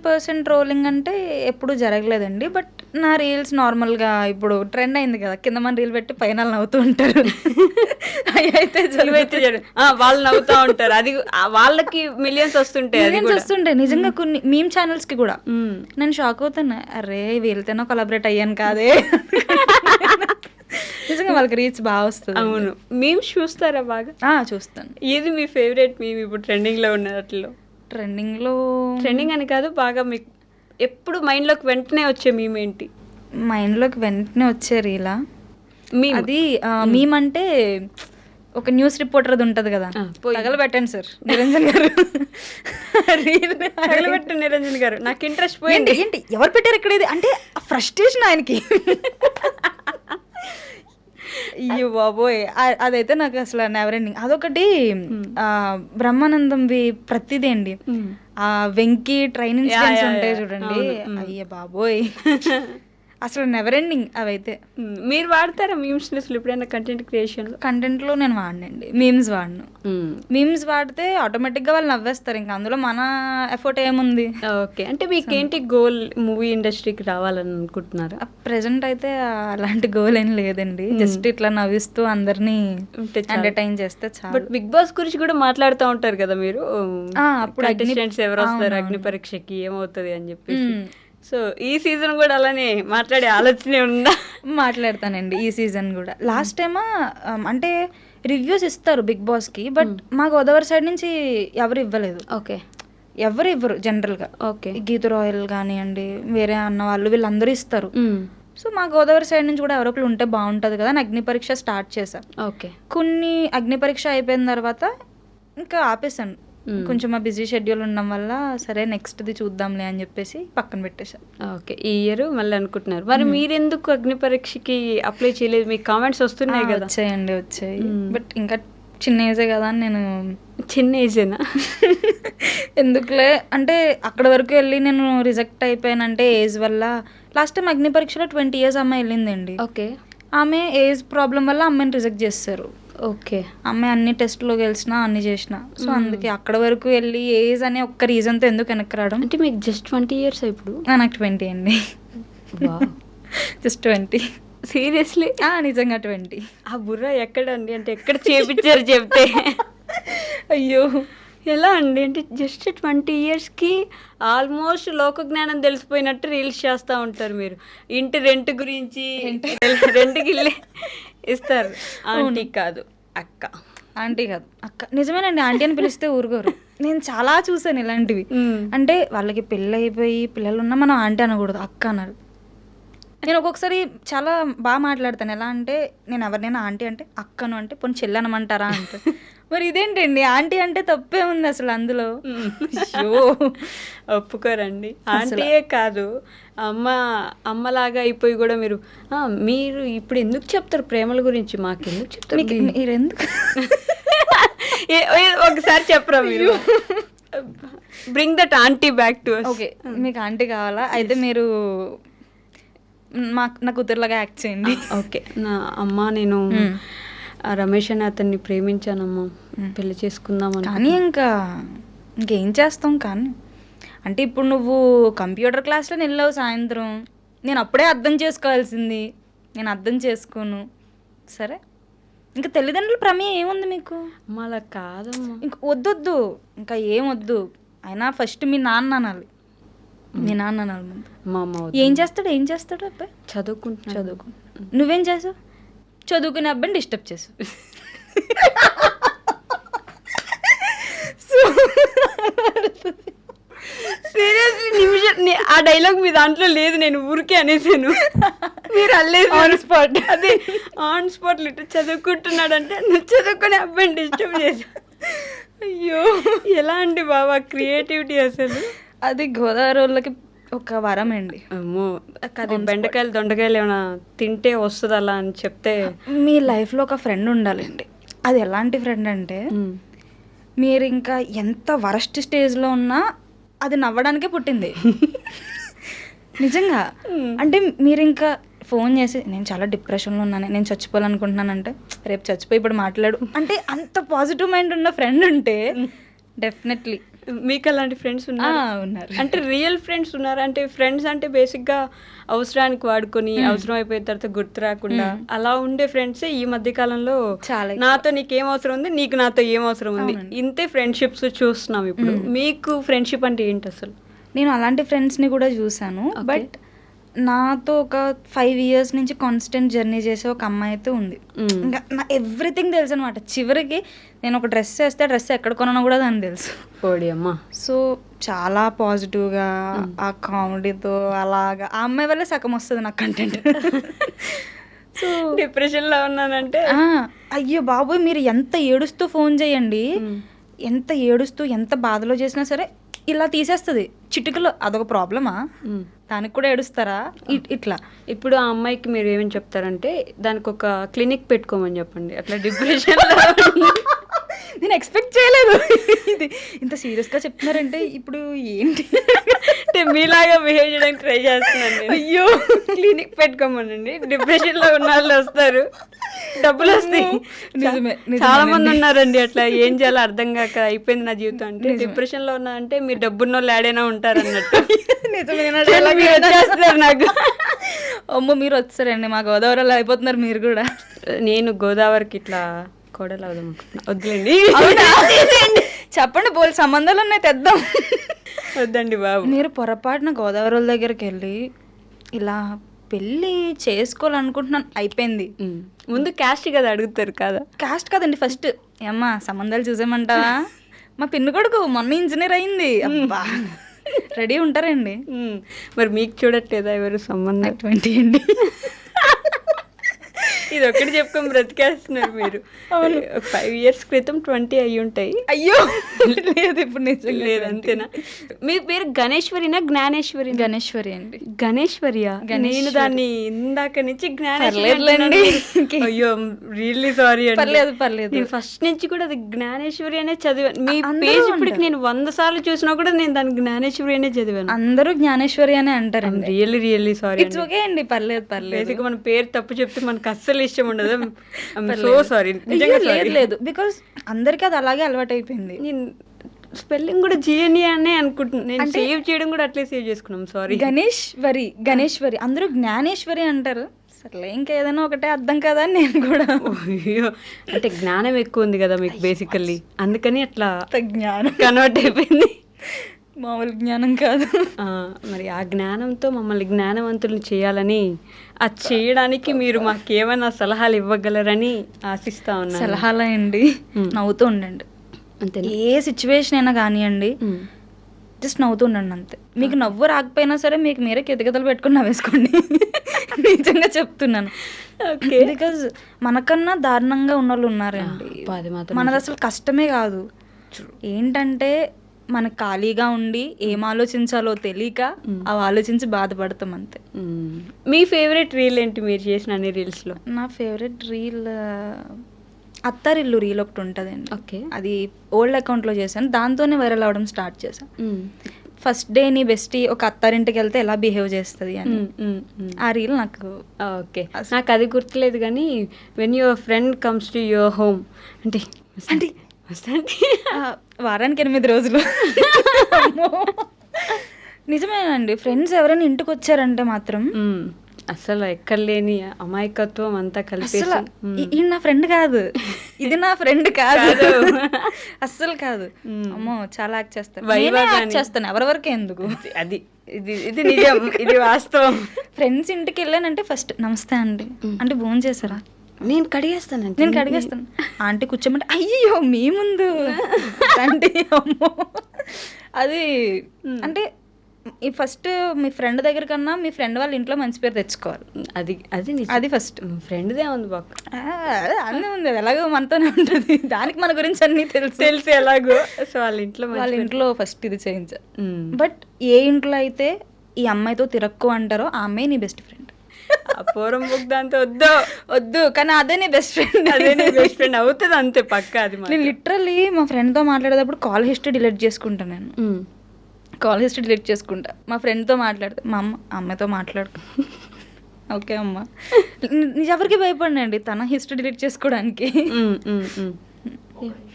పర్సన్ ట్రోలింగ్ అంటే ఎప్పుడు జరగలేదండి. బట్ నా రీల్స్ నార్మల్ గా ఇప్పుడు ట్రెండ్ అయింది కదా, కింద మన రీల్ పెట్టి పైన నవ్వుతూ ఉంటారు. అయితే వాళ్ళు నవ్వుతూ ఉంటారు, అది వాళ్ళకి మిలియన్స్ వస్తుంటాయి నిజంగా. కొన్ని మీమ్ ఛానల్స్ కి కూడా నేను షాక్ అవుతున్నా, అరే వీళ్ళతోనో కొలాబరేట్ అయ్యాను కాదే. నిజంగా వాళ్ళకి రీచ్ బాగా వస్తుంది. అవును, మీమ్స్ చూస్తారా బాగా? చూస్తాను. ఏది మీ ఫేవరెట్ మీమ్ ఇప్పుడు ట్రెండింగ్ లో ఉన్నట్లో? ట్రెండింగ్ అని కాదు, బాగా మీకు ఎప్పుడు మైండ్లోకి వెంటనే వచ్చే మీమ్ ఏంటి? మైండ్లోకి వెంటనే వచ్చే రీలా అది మీమ్ అంటే ఒక న్యూస్ రిపోర్టర్ అది ఉంటుంది కదా, తగలబెట్టండి సార్ నిరంజన్ గారు. తగలబెట్టండి నిరంజన్ గారు, నాకు ఇంట్రెస్ట్ పోయింది. ఏంటి ఎవరు పెట్టారు ఇక్కడ ఇది అంటే ఫ్రస్ట్రేషన్ ఆయనకి. అయ్యో బాబోయ్, అదైతే నాకు అసలు నెవర్ ఎండింగ్. అదొకటి బ్రహ్మానందంవి ప్రతిదీ అండి. ఆ వెంకీ ట్రైన్ ఇన్సిడెంట్స్ ఉంటాయి చూడండి, అయ్యో బాబోయ్ అసలు నెవర్ ఎండింగ్ అవైతే. మీరు వాడతారా మీమ్స్ అసలు ఎప్పుడైనా కంటెంట్ క్రియేషన్లో? కంటెంట్లో నేను వాడనండి, మీమ్స్ వాడను. మీమ్స్ వాడితే ఆటోమేటిక్గా వాళ్ళు నవ్వేస్తారు, ఇంకా అందులో మన ఎఫర్ట్ ఏముంది. ఓకే, అంటే మీకేంటి గోల్ మూవీ ఇండస్ట్రీకి రావాలని అనుకుంటున్నారా? ప్రెసెంట్ అయితే అలాంటి గోల్ ఏం లేదండి, జస్ట్ ఇట్లా నవ్విస్తూ అందరినీ ఎంటర్టైన్ చేస్తే చాలు. బట్ బిగ్ బాస్ గురించి కూడా మాట్లాడుతూ ఉంటారు కదా మీరు, అప్పుడు కంటెస్టెంట్స్ ఎవరు వస్తారు అగ్ని పరీక్షకి ఏమవుతుంది అని చెప్పేసి. సో ఈ సీజన్ కూడా అలానే మాట్లాడే ఆలోచనే ఉందా? మాట్లాడతానండి ఈ సీజన్ కూడా. లాస్ట్ టైమ్ అంటే రివ్యూస్ ఇస్తారు బిగ్ బాస్కి, బట్ మా గోదావరి సైడ్ నుంచి ఎవరు ఇవ్వలేదు. ఓకే, ఎవరు ఇవ్వరు జనరల్గా. ఓకే, గీత రాయల్ కానివ్వండి, వేరే అన్న వాళ్ళు వీళ్ళందరూ ఇస్తారు. సో మా గోదావరి సైడ్ నుంచి కూడా ఎవరో ఒకరు ఉంటే బాగుంటుంది కదా అని అగ్ని పరీక్ష స్టార్ట్ చేశాను. ఓకే, కొన్ని అగ్ని పరీక్ష అయిపోయిన తర్వాత ఇంకా ఆపేసాను, కొంచెం మా బిజీ షెడ్యూల్ ఉండడం వల్ల. సరే నెక్స్ట్ది చూద్దాంలే అని చెప్పేసి పక్కన పెట్టేశాను. ఓకే, ఈ ఇయర్ మళ్ళీ అనుకుంటున్నారు. మరి మీరెందుకు అగ్ని పరీక్షకి అప్లై చేయలేదు? మీకు కామెంట్స్ వస్తున్నాయి కదా? వచ్చాయి, బట్ ఇంకా చిన్న ఏజే కదా అని నేను. చిన్న ఏజేనా? ఎందుకులే అంటే అక్కడ వరకు వెళ్ళి నేను రిజెక్ట్ అయిపోయానంటే ఏజ్ వల్ల. లాస్ట్ టైం అగ్ని పరీక్షలో 20 years అమ్మాయి వెళ్ళిందండి. ఓకే, ఆమె ఏజ్ ప్రాబ్లం వల్ల అమ్మాయిని రిజెక్ట్ చేస్తారు. ఓకే, అమ్మాయి అన్ని టెస్ట్లో గెలిచినా అన్ని చేసిన. సో అందుకే అక్కడ వరకు వెళ్ళి ఏజ్ అనే ఒక్క రీజన్తో ఎందుకు వెనక్కి రావడం. అంటే మీకు జస్ట్ 20 years ఇప్పుడు? నాకు 20 అండి. జస్ట్ 20. సీరియస్లీ? నిజంగా 20. ఆ బుర్ర ఎక్కడండి, అంటే ఎక్కడ చేపించారు చెప్తే? అయ్యో, ఎలా అండి, అంటే జస్ట్ 20 yearsకి ఆల్మోస్ట్ లోక జ్ఞానం తెలిసిపోయినట్టు రీల్స్ చేస్తూ ఉంటారు మీరు. ఇంటి రెంట్ గురించి, రెంట్కి ఇల్లే ఇస్తారు. ఆంటీ కాదు అక్క, ఆంటీ కాదు అక్క. నిజమేనండి, ఆంటీ అని పిలిస్తే ఊరుకోరు. నేను చాలా చూసాను ఇలాంటివి. అంటే వాళ్ళకి పెళ్ళి అయిపోయి పిల్లలు ఉన్నా మనం ఆంటీ అనకూడదు, అక్క అన్నారు. నేను ఒక్కొక్కసారి చాలా బాగా మాట్లాడతాను. ఎలా అంటే నేను ఎవరినైనా ఆంటీ అంటే అక్కను అంటే పోనీ చెల్లి అనమంటారా అంటే, మరి ఇదేంటండి ఆంటీ అంటే తప్పే ఉంది అసలు అందులో. ఒప్పుకోరండి. ఆంటీయే కాదు, అమ్మలాగా అయిపోయి కూడా మీరు మీరు ఇప్పుడు ఎందుకు చెప్తారు ప్రేమల గురించి? మాకెందుకు చెప్తారు? మీరు ఎందుకు ఒకసారి చెప్పరా మీరు? Bring that aunty back to us. Okay, మీకు ఆంటీ కావాలా? అయితే మీరు నా కూతురులాగా యాక్ట్ చేయండి. ఓకే, నా అమ్మ నేను రమేష్ అని అతన్ని ప్రేమించానమ్మా, పెళ్లి చేసుకుందామని. కానీ ఇంకేం చేస్తాం. కానీ అంటే ఇప్పుడు నువ్వు కంప్యూటర్ క్లాస్లో వెళ్ళావు సాయంత్రం, నేను అప్పుడే అర్థం చేసుకోవాల్సింది, నేను అర్థం చేసుకోను. సరే, ఇంకా తల్లిదండ్రుల ప్రమేయం ఏముంది మీకు? అలా కాదమ్మా, ఇంకా వద్దొద్దు, ఇంకా ఏం వద్దు. అయినా ఫస్ట్ మీ నాన్న అనాలి, మీ నాన్న అనాలి ముందు. మా అమ్మ ఏం చేస్తాడు అబ్బాయి? చదువుకుంటున్నాడు. నువ్వేం చేసావు? చదువుకునే అబ్బాయిని డిస్టర్బ్ చేసావు. సీరియస్లీ నిమిషం, ఆ డైలాగ్ మీ దాంట్లో లేదు, నేను ఊరికే అనేసాను. మీరు అల్లేదు ఆన్ స్పాట్. అదే ఆన్ స్పాట్ లిటర్ చదువుకుంటున్నాడు అంటే నువ్వు చదువుకునే అబ్బాయిని డిస్టర్బ్ చేసావు. అయ్యో, ఎలా అండి బాబా క్రియేటివిటీ అసలు. అది గోదావరి వాళ్ళకి ఒక వరం అండి. అమ్మో, అది బెండకాయలు దొండకాయలు ఏమైనా తింటే వస్తుంది అలా అని చెప్తే. మీ లైఫ్లో ఒక ఫ్రెండ్ ఉండాలండి. అది ఎలాంటి ఫ్రెండ్ అంటే మీరు ఇంకా ఎంత వరస్ట్ స్టేజ్లో ఉన్నా అది నవ్వడానికే పుట్టింది. నిజంగా. అంటే మీరు ఇంకా ఫోన్ చేసి నేను చాలా డిప్రెషన్లో ఉన్నాను, నేను చచ్చిపోవాలనుకుంటున్నానంటే రేపు చచ్చిపోయి ఇప్పుడు మాట్లాడు అంటే అంత పాజిటివ్ మైండ్ ఉన్న ఫ్రెండ్ ఉంటే డెఫినెట్లీ. మీకు అలాంటి ఫ్రెండ్స్ ఉన్నారు? అంటే రియల్ ఫ్రెండ్స్ ఉన్నారు? అంటే ఫ్రెండ్స్ అంటే బేసిక్గా అవసరానికి వాడుకొని అవసరం అయిపోయిన తర్వాత గుర్తు రాకుండా అలా ఉండే ఫ్రెండ్సే ఈ మధ్య కాలంలో చాలా. నాతో నీకేం అవసరం ఉంది, నీకు నాతో ఏం అవసరం ఉంది, ఇంతే ఫ్రెండ్షిప్స్ చూస్తున్నాం ఇప్పుడు. మీకు ఫ్రెండ్షిప్ అంటే ఏంటి అసలు? నేను అలాంటి ఫ్రెండ్స్ని కూడా చూసాను. బట్ నాతో ఒక 5 years నుంచి కాన్స్టెంట్ జర్నీ చేసే ఒక అమ్మాయి అయితే ఉంది. ఇంకా నా ఎవ్రీథింగ్ తెలుసు అనమాట. చివరికి నేను ఒక డ్రెస్ వేస్తే ఆ డ్రెస్ ఎక్కడ కొనో కూడా దానికి తెలుసు. ఓడి అమ్మా. సో చాలా పాజిటివ్గా ఆ కామెడీతో అలాగా ఆ అమ్మాయి వల్ల సగం వస్తుంది నాకు కంటెంట్. సో డిప్రెషన్లో ఉన్నానంటే అయ్యో బాబోయ్, మీరు ఎంత ఏడుస్తూ ఫోన్ చేయండి, ఎంత ఏడుస్తూ ఎంత బాధలో చేసినా సరే ఇలా తీసేస్తుంది చిటికలో. అదొక ప్రాబ్లమా? దానికి కూడా ఏడుస్తారా? ఇట్లా. ఇప్పుడు ఆ అమ్మాయికి మీరు ఏమని చెప్తారంటే దానికి ఒక క్లినిక్ పెట్టుకోమని చెప్పండి, అట్లా డిప్రెషన్లో నేను ఎక్స్పెక్ట్ చేయలేదు ఇది ఇంత సీరియస్గా చెప్తున్నారంటే ఇప్పుడు ఏంటి అంటే మీలాగా బిహేవ్ చేయడానికి ట్రై చేస్తున్నాను నేను. అయ్యో క్లినిక్ పెట్టుకోమనండి, డిప్రెషన్లో ఉన్న వాళ్ళు వస్తారు, డబ్బులు వస్తాయి. నిజమే, చాలా మంది ఉన్నారండి అట్లా, ఏం చేయాలో అర్థం కాక అయిపోయింది నా జీవితం. అంటే డిప్రెషన్లో ఉన్నా అంటే మీరు డబ్బున్న వాళ్ళు యాడైనా ఉంటారు అన్నట్టు. చేస్తున్నారు నాకు. అమ్మో మీరు వచ్చారండి, మా గోదావరిలో అయిపోతున్నారు మీరు కూడా. నేను గోదావరికి ఇట్లా కోడలు అవుదాం వద్దులేండి. చెప్పండి, బోల్ సంబంధాలు ఉన్నాయి, తెద్దాం. వద్దండి బాబు. మీరు పొరపాటున గోదావరి వాళ్ళ దగ్గరికి వెళ్ళి ఇలా పెళ్ళి చేసుకోవాలనుకుంటున్నాను, అయిపోయింది. ముందు క్యాస్ట్ కదా అడుగుతారు కదా. కాస్ట్ కదండి ఫస్ట్. ఏమ్మా సంబంధాలు చూసేమంటావా? మా పిన్ని కొడుకు మొన్న ఇంజనీర్ అయింది. అబ్బా రెడీ ఉంటారండి. మరి మీకు చూడట్లేదా ఎవరు సంబంధం? 20 అండి. ఇది ఒకటి చెప్పుకొని బ్రతికేస్తున్నారు మీరు. 5 years క్రితం 20 అయ్యి ఉంటాయి. అయ్యో లేదు, ఇప్పుడు నిజంగా లేదు. అంతేనా? మీ పేరు గణేశ్వరినా జ్ఞానేశ్వరి? గణేశ్వరి అండి. గణేశ్వరియా? నేను దాన్ని ఇందాక నుంచి పర్లేదులేండి. అయ్యో రియల్లీ సారీ అండి. పర్లేదు పర్లేదు. నేను ఫస్ట్ నుంచి కూడా అది జ్ఞానేశ్వరి అనే చదివాను. మీ పేజ్ ఇప్పటికి నేను 100 సార్లు చూసినా కూడా నేను దాన్ని జ్ఞానేశ్వరి అనే చదివాను. అందరూ జ్ఞానేశ్వరి అనే అంటారండి. Really sorry. ఇట్స్ ఓకే అండి, పర్లేదు పర్లేదు. బేసిక్ మన పేరు తప్పు చెప్తే మనకు అస్సలు ఇష్టం ఉండదు. So sorry. లేదు లేదు, బికాస్ అందరికీ అది అలాగే అలవాటు అయిపోయింది. నేను స్పెల్లింగ్ కూడా జిఎన్ఏ అనే అనుకుంటున్నాను. నేను సేవ్ చేయడం కూడా అట్లే సేవ్ చేసుకున్నాం. సారీ. గణేశ్వరి అందరూ జ్ఞానేశ్వరి అంటారు. సర్లే, ఇంకేదైనా ఒకటే అర్థం కదా అని నేను కూడా. అయ్యో, అంటే జ్ఞానం ఎక్కువ ఉంది కదా మీకు బేసికల్లీ, అందుకని అట్లా జ్ఞానం కన్వర్ట్ అయిపోయింది. మామూలు జ్ఞానం కాదు. మరి ఆ జ్ఞానంతో మమ్మల్ని జ్ఞానవంతులు చేయాలని, అది చేయడానికి మీరు మాకేమైనా సలహాలు ఇవ్వగలరని ఆశిస్తా ఉన్నాను. సలహాలా అండి? నవ్వుతూ ఉండండి అంతే. ఏ సిచ్యువేషన్ అయినా కానివ్వండి, జస్ట్ నవ్వుతూ ఉండండి అంతే. మీకు నవ్వు రాకపోయినా సరే మీకు మీరే కితకితలు పెట్టుకుని నవ్వేసుకోండి. నిజంగా చెప్తున్నాను. ఓకే, బికాజ్ మనకన్నా దారుణంగా ఉన్న వాళ్ళు ఉన్నారండి. మనది అసలు కష్టమే కాదు. ఏంటంటే మనకు ఖాళీగా ఉండి ఏం ఆలోచించాలో తెలియక అవి ఆలోచించి బాధపడతాం అంతే. మీ ఫేవరెట్ రీల్ ఏంటి మీరు చేసిన అన్ని రీల్స్లో? నా ఫేవరెట్ రీల్ అత్తారిల్లు రీల్ ఒకటి ఉంటుందండి. ఓకే, అది ఓల్డ్ అకౌంట్లో చేశాను, దాంతోనే వైరల్ అవ్వడం స్టార్ట్ చేశాను. ఫస్ట్ డే నీ బెస్టీ ఒక అత్తారింటికి వెళ్తే ఎలా బిహేవ్ చేస్తుంది అని. ఆ రీల్ నాకు ఓకే, నాకు అది గుర్తులేదు కానీ when your friend comes to your home అంటే వారానికి 8 రోజులు. నిజమేనండి, ఫ్రెండ్స్ ఎవరైనా ఇంటికి వచ్చారంటే మాత్రం అసలు ఎక్కడ లేని అమాయకత్వం అంతా కలిపి. ఇది నా ఫ్రెండ్ కాదు, ఇది నా ఫ్రెండ్ కాదు, అస్సలు కాదు. అమ్మో చాలా యాక్ట్ చేస్తాను, ఎవరెవరికి ఎందుకు. అది ఇది నిజం, ఇది వాస్తవం. ఫ్రెండ్స్ ఇంటికి వెళ్ళానంటే ఫస్ట్ నమస్తే అండి అంటే భోజనం చేశారా, నేను కడిగేస్తాను. ఆంటీ కూర్చోమంటే అయ్యో మీ ముందు అంటే అమ్మో. అది అంటే ఈ ఫస్ట్ మీ ఫ్రెండ్ దగ్గర కన్నా మీ ఫ్రెండ్ వాళ్ళ ఇంట్లో మంచి పేరు తెచ్చుకోవాలి. అది ఫస్ట్. ఫ్రెండ్దే ఉంది బాక్, అన్నీ ఉంది, ఎలాగో మనతోనే ఉంటుంది. దానికి మన గురించి అన్నీ తెలుసు ఎలాగో. సో వాళ్ళ ఇంట్లో ఫస్ట్ ఇది చేయించా. బట్ ఏ ఇంట్లో అయితే ఈ అమ్మాయితో తిరక్కు అంటారో ఆ అమ్మాయి నీ బెస్ట్ ఫ్రెండ్. పూర్వం బుక్ దాంతో వద్దు కానీ అదే నీ బెస్ట్ ఫ్రెండ్. అవుతుంది అంతే పక్క. అది నేను లిటరల్లీ మా ఫ్రెండ్తో మాట్లాడేటప్పుడు కాల్ హిస్టరీ డిలీట్ చేసుకుంటాను. నేను కాల్ హిస్టరీ డిలీట్ చేసుకుంటా. మా ఫ్రెండ్తో మాట్లాడితే మా అమ్మాయితో మాట్లాడుకో ఓకే అమ్మ, ఎవరికి భయపడినండి తన హిస్టరీ డిలీట్ చేసుకోవడానికి.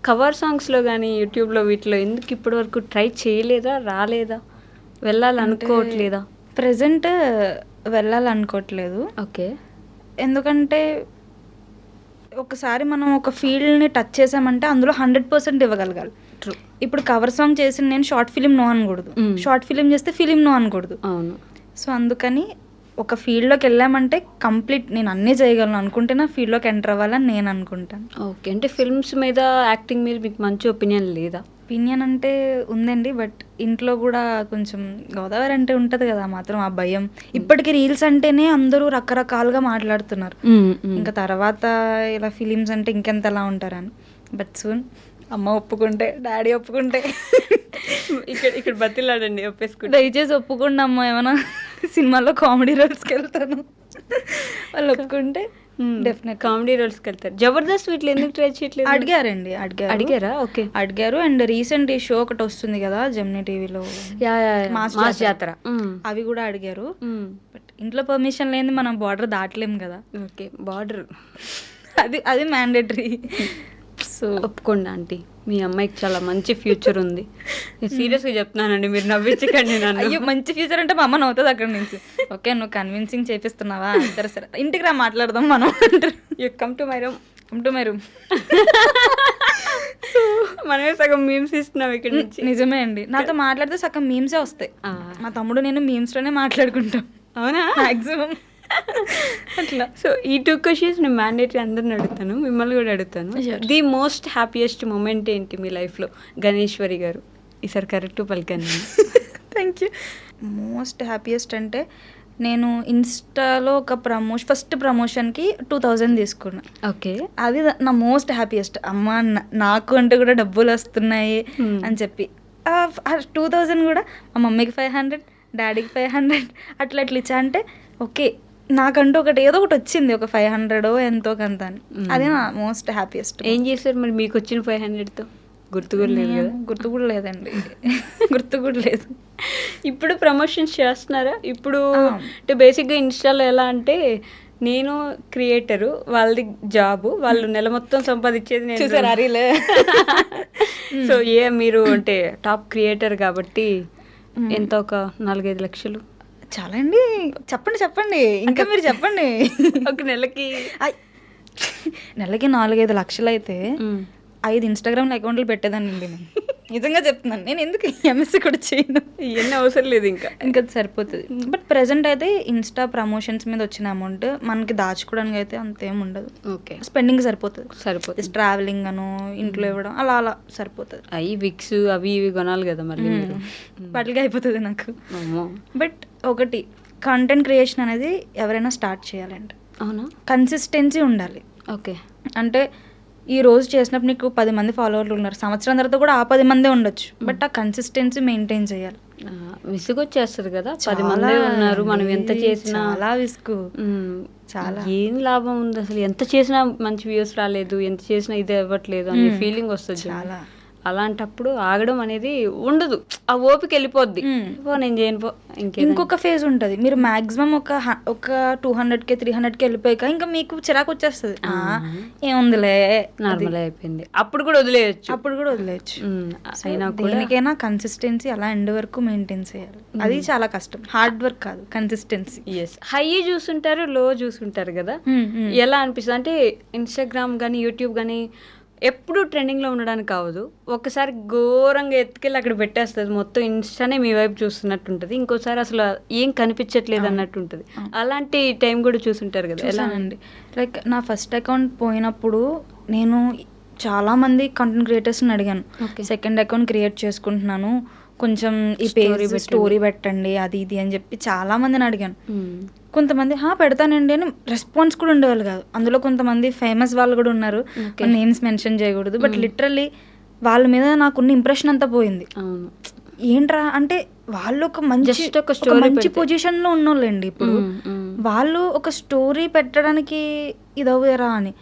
కవర్ సాంగ్స్లో కానీ యూట్యూబ్లో వీటిలో ఎందుకు ఇప్పటి వరకు ట్రై చేయలేదా, రాలేదా, వెళ్ళాలనుకోవట్లేదా? ప్రెజెంట్ వెళ్ళాలనుకోవట్లేదు. ఓకే, ఎందుకంటే ఒకసారి మనం ఒక ఫీల్డ్ని టచ్ చేసామంటే అందులో 100% ఇవ్వగలగాలి. ఇప్పుడు కవర్ సాంగ్ చేసి నేను షార్ట్ ఫిలిం నో అనకూడదు, షార్ట్ ఫిలిం చేస్తే ఫిలిం నో అనకూడదు. అవును. సో అందుకని ఒక ఫీల్డ్లోకి వెళ్ళామంటే కంప్లీట్ నేను అన్నీ చేయగలను అనుకుంటే నా ఫీల్డ్లోకి ఎంటర్ అవ్వాలని నేను అనుకుంటాను. ఓకే, అంటే ఫిల్మ్స్ మీద, యాక్టింగ్ మీద మీకు మంచి ఒపీనియన్ లేదా? ఒపీనియన్ అంటే ఉందండి, బట్ ఇంట్లో కూడా కొంచెం గోదావరి అంటే ఉంటుంది కదా మాత్రం ఆ భయం. ఇప్పటికీ రీల్స్ అంటేనే అందరూ రకరకాలుగా మాట్లాడుతున్నారు, ఇంకా తర్వాత ఇలా ఫిలిమ్స్ అంటే ఇంకెంతలా ఉంటారని. బట్ సూన్ అమ్మ ఒప్పుకుంటే, డాడీ ఒప్పుకుంటే, ఇక్కడ బతిలాడండి ఒప్పేసుకుంటే, దయచేసి ఒప్పుకుండా అమ్మ ఏమైనా సినిమాలో కామెడీ రోల్స్కి వెళ్తాను వాళ్ళు ఒప్పుకుంటే డెఫినెట్ కామెడీ రోల్స్కి వెళ్తారు. జబర్దస్త్ వీటిలో ఎందుకు ట్రై చేయట్లేదు? అడిగారండి, అడిగారా? ఓకే, అడిగారు. అండ్ రీసెంట్ ఈ షో ఒకటి వస్తుంది కదా జెమినీ టీవీలో, మాస్ జాతర, అవి కూడా అడిగారు. బట్ ఇంట్లో పర్మిషన్ లేని మనం బార్డర్ దాటలేం కదా. ఓకే, బార్డర్ అది మ్యాండేటరీ. సో ఒప్పుకోండి ఆంటీ, మీ అమ్మాయికి చాలా మంచి ఫ్యూచర్ ఉంది. సీరియస్గా చెప్తున్నానండి, మీరు నవ్వించకండి నన్ను. అయ్యో మంచి ఫ్యూచర్ అంటే మా అమ్మ నవ్వుతుంది అక్కడ నుంచి. ఓకే నువ్వు కన్విన్సింగ్ చేపిస్తున్నావా, సరే సరే ఇంటికి రా మాట్లాడదాం మనం అంటారు. You come to my room, come to my room. మనమే సగం మీమ్స్ ఇస్తున్నాం ఇక్కడ నుంచి. నిజమే అండి, నాతో మాట్లాడితే సగం మీమ్సే వస్తాయి. మా తమ్ముడు నేను మీమ్స్లోనే మాట్లాడుకుంటాం. అవునా? మ్యాక్సిమం అట్లా. సో ఈ 2 క్వశ్చన్స్ నేను మ్యాండేటరీ అందరిని అడుగుతాను, మిమ్మల్ని కూడా అడుగుతాను. ది మోస్ట్ హ్యాపీయెస్ట్ మూమెంట్ ఏంటి మీ లైఫ్లో? గణేశ్వరి గారు ఈసారి కరెక్ట్ పలికాను. Thank you. మోస్ట్ హ్యాపీయెస్ట్ అంటే నేను ఇన్స్టాలో ఒక ఫస్ట్ ప్రమోషన్కి 2000 తీసుకున్నా. ఓకే, అది నా మోస్ట్ హ్యాపీయెస్ట్. అమ్మ నాకు అంటే కూడా డబ్బులు వస్తున్నాయి అని చెప్పి 2000 కూడా మా మమ్మీకి 500, డాడీకి 500 అట్లా ఇచ్చా. అంటే ఓకే నాకంటూ ఏదో ఒకటి వచ్చింది, ఒక 500 ఎంతో కొంత అని. అదే నా మోస్ట్ హ్యాపీయెస్ట్. ఏం చేశారు మరి మీకు వచ్చిన 500తో? గుర్తు కూడా లేదు కదా? గుర్తు కూడా లేదండి, గుర్తు కూడా లేదు. ఇప్పుడు ప్రమోషన్స్ చేస్తున్నారా? ఇప్పుడు అంటే బేసిక్గా ఇన్స్టాలో ఎలా అంటే నేను క్రియేటరు, వాళ్ళది జాబు, వాళ్ళు నెల మొత్తం సంపాదించేది నేను. చూసారా రీలే? సో మీరు అంటే టాప్ క్రియేటర్ కాబట్టి ఎంత, ఒక 4-5 లక్షలు చాలా అండి. చెప్పండి ఇంకా మీరు చెప్పండి. ఒక నెలకి నెలకి 4-5 లక్షలు అయితే 5 ఇన్స్టాగ్రామ్లో అకౌంట్లు పెట్టేదాన్ని నేను. నిజంగా చెప్తున్నాను. నేను ఎందుకు ఎంఎస్సీ కూడా చేయను, ఇవన్నీ అవసరం లేదు, ఇంకా సరిపోతుంది. బట్ ప్రెసెంట్ అయితే ఇన్స్టా ప్రమోషన్స్ మీద వచ్చిన అమౌంట్ మనకి దాచుకోవడానికి అయితే అంతేం ఉండదు. ఓకే, స్పెండింగ్ సరిపోతుంది. ట్రావెలింగ్ అను ఇంట్లో ఇవ్వడం అలా అలా సరిపోతుంది. అవి విక్స్ అవి ఇవి కొనాలి కదా మళ్ళీ, వాటికి అయిపోతుంది నాకు. బట్ ఒకటి, కంటెంట్ క్రియేషన్ అనేది ఎవరైనా స్టార్ట్ చేయాలంటే అవునా కన్సిస్టెన్సీ ఉండాలి. ఓకే, అంటే ఈ రోజు చేసినప్పుడు నీకు 10 మంది ఫాలోవర్లు ఉన్నారు, సంవత్సరం తర్వాత కూడా ఆ 10 మందే ఉండొచ్చు. బట్ ఆ కన్సిస్టెన్సీ మెయింటైన్ చేయాలి. విసుగొచ్చేస్తుంది కదా, 10 మంది ఉన్నారు, మనం ఎంత చేసినా. చాలా విసుగు, చాలా. ఏం లాభం ఉంది అసలు, ఎంత చేసినా మంచి వ్యూస్ రాలేదు, ఎంత చేసినా ఇది ఇవ్వట్లేదు అనే ఫీలింగ్ వస్తుంది చాలా. అలాంటప్పుడు ఆగడం అనేది ఉండదు, ఆ ఓపిక వెళ్ళిపోద్ది. నేను చేయను. ఇంకొక ఫేజ్ ఉంటుంది, మీరు మాక్సిమం ఒక 200K 300K వెళ్ళిపోయాక ఇంకా మీకు చిరాకు వచ్చేస్తుంది. ఏముందిలే నార్మల్ అయిపోయింది, అప్పుడు కూడా వదిలేయచ్చు. అయినా దేనికైనా కన్సిస్టెన్సీ అలా ఎండ్ వరకు మెయింటైన్ చేయాలి. అది చాలా కష్టం, హార్డ్ వర్క్ కాదు, కన్సిస్టెన్సీ. హై చూసుంటారు, లో చూసుంటారు కదా. ఎలా అనిపిస్తుంది అంటే ఇన్స్టాగ్రామ్ కానీ యూట్యూబ్ కానీ ఎప్పుడు ట్రెండింగ్లో ఉండడానికి కావదు, ఒక్కసారి ఘోరంగా ఎత్తుకెళ్ళి అక్కడ పెట్టేస్తుంది, మొత్తం ఇన్స్టానే మీ వైపు చూస్తున్నట్టు ఉంటుంది, ఇంకోసారి అసలు ఏం కనిపించట్లేదు అన్నట్టు ఉంటుంది. అలాంటి టైం కూడా చూసుంటారు కదా. ఎలా అండి, లైక్ నా ఫస్ట్ అకౌంట్ పోయినప్పుడు నేను చాలామంది కంటెంట్ క్రియేటర్స్ని అడిగాను, సెకండ్ అకౌంట్ క్రియేట్ చేసుకుంటున్నాను, కొంచెం ఈ పేజ్ స్టోరీ పెట్టండి అది ఇది అని చెప్పి చాలా మందిని అడిగాను. కొంతమంది పెడతానండి అని రెస్పాన్స్ కూడా ఉండేవాళ్ళు కాదు. అందులో కొంతమంది ఫేమస్ వాళ్ళు కూడా ఉన్నారు, నేమ్స్ మెన్షన్ చేయకూడదు. బట్ లిటరల్లీ వాళ్ళ మీద నాకున్న ఇంప్రెషన్ అంతా పోయింది. ఏంట్రా అంటే వాళ్ళు ఒక మంచి పొజిషన్లో ఉన్నోళ్ళండి. ఇప్పుడు వాళ్ళు ఒక స్టోరీ పెట్టడానికి ఇదవ్వరా అని.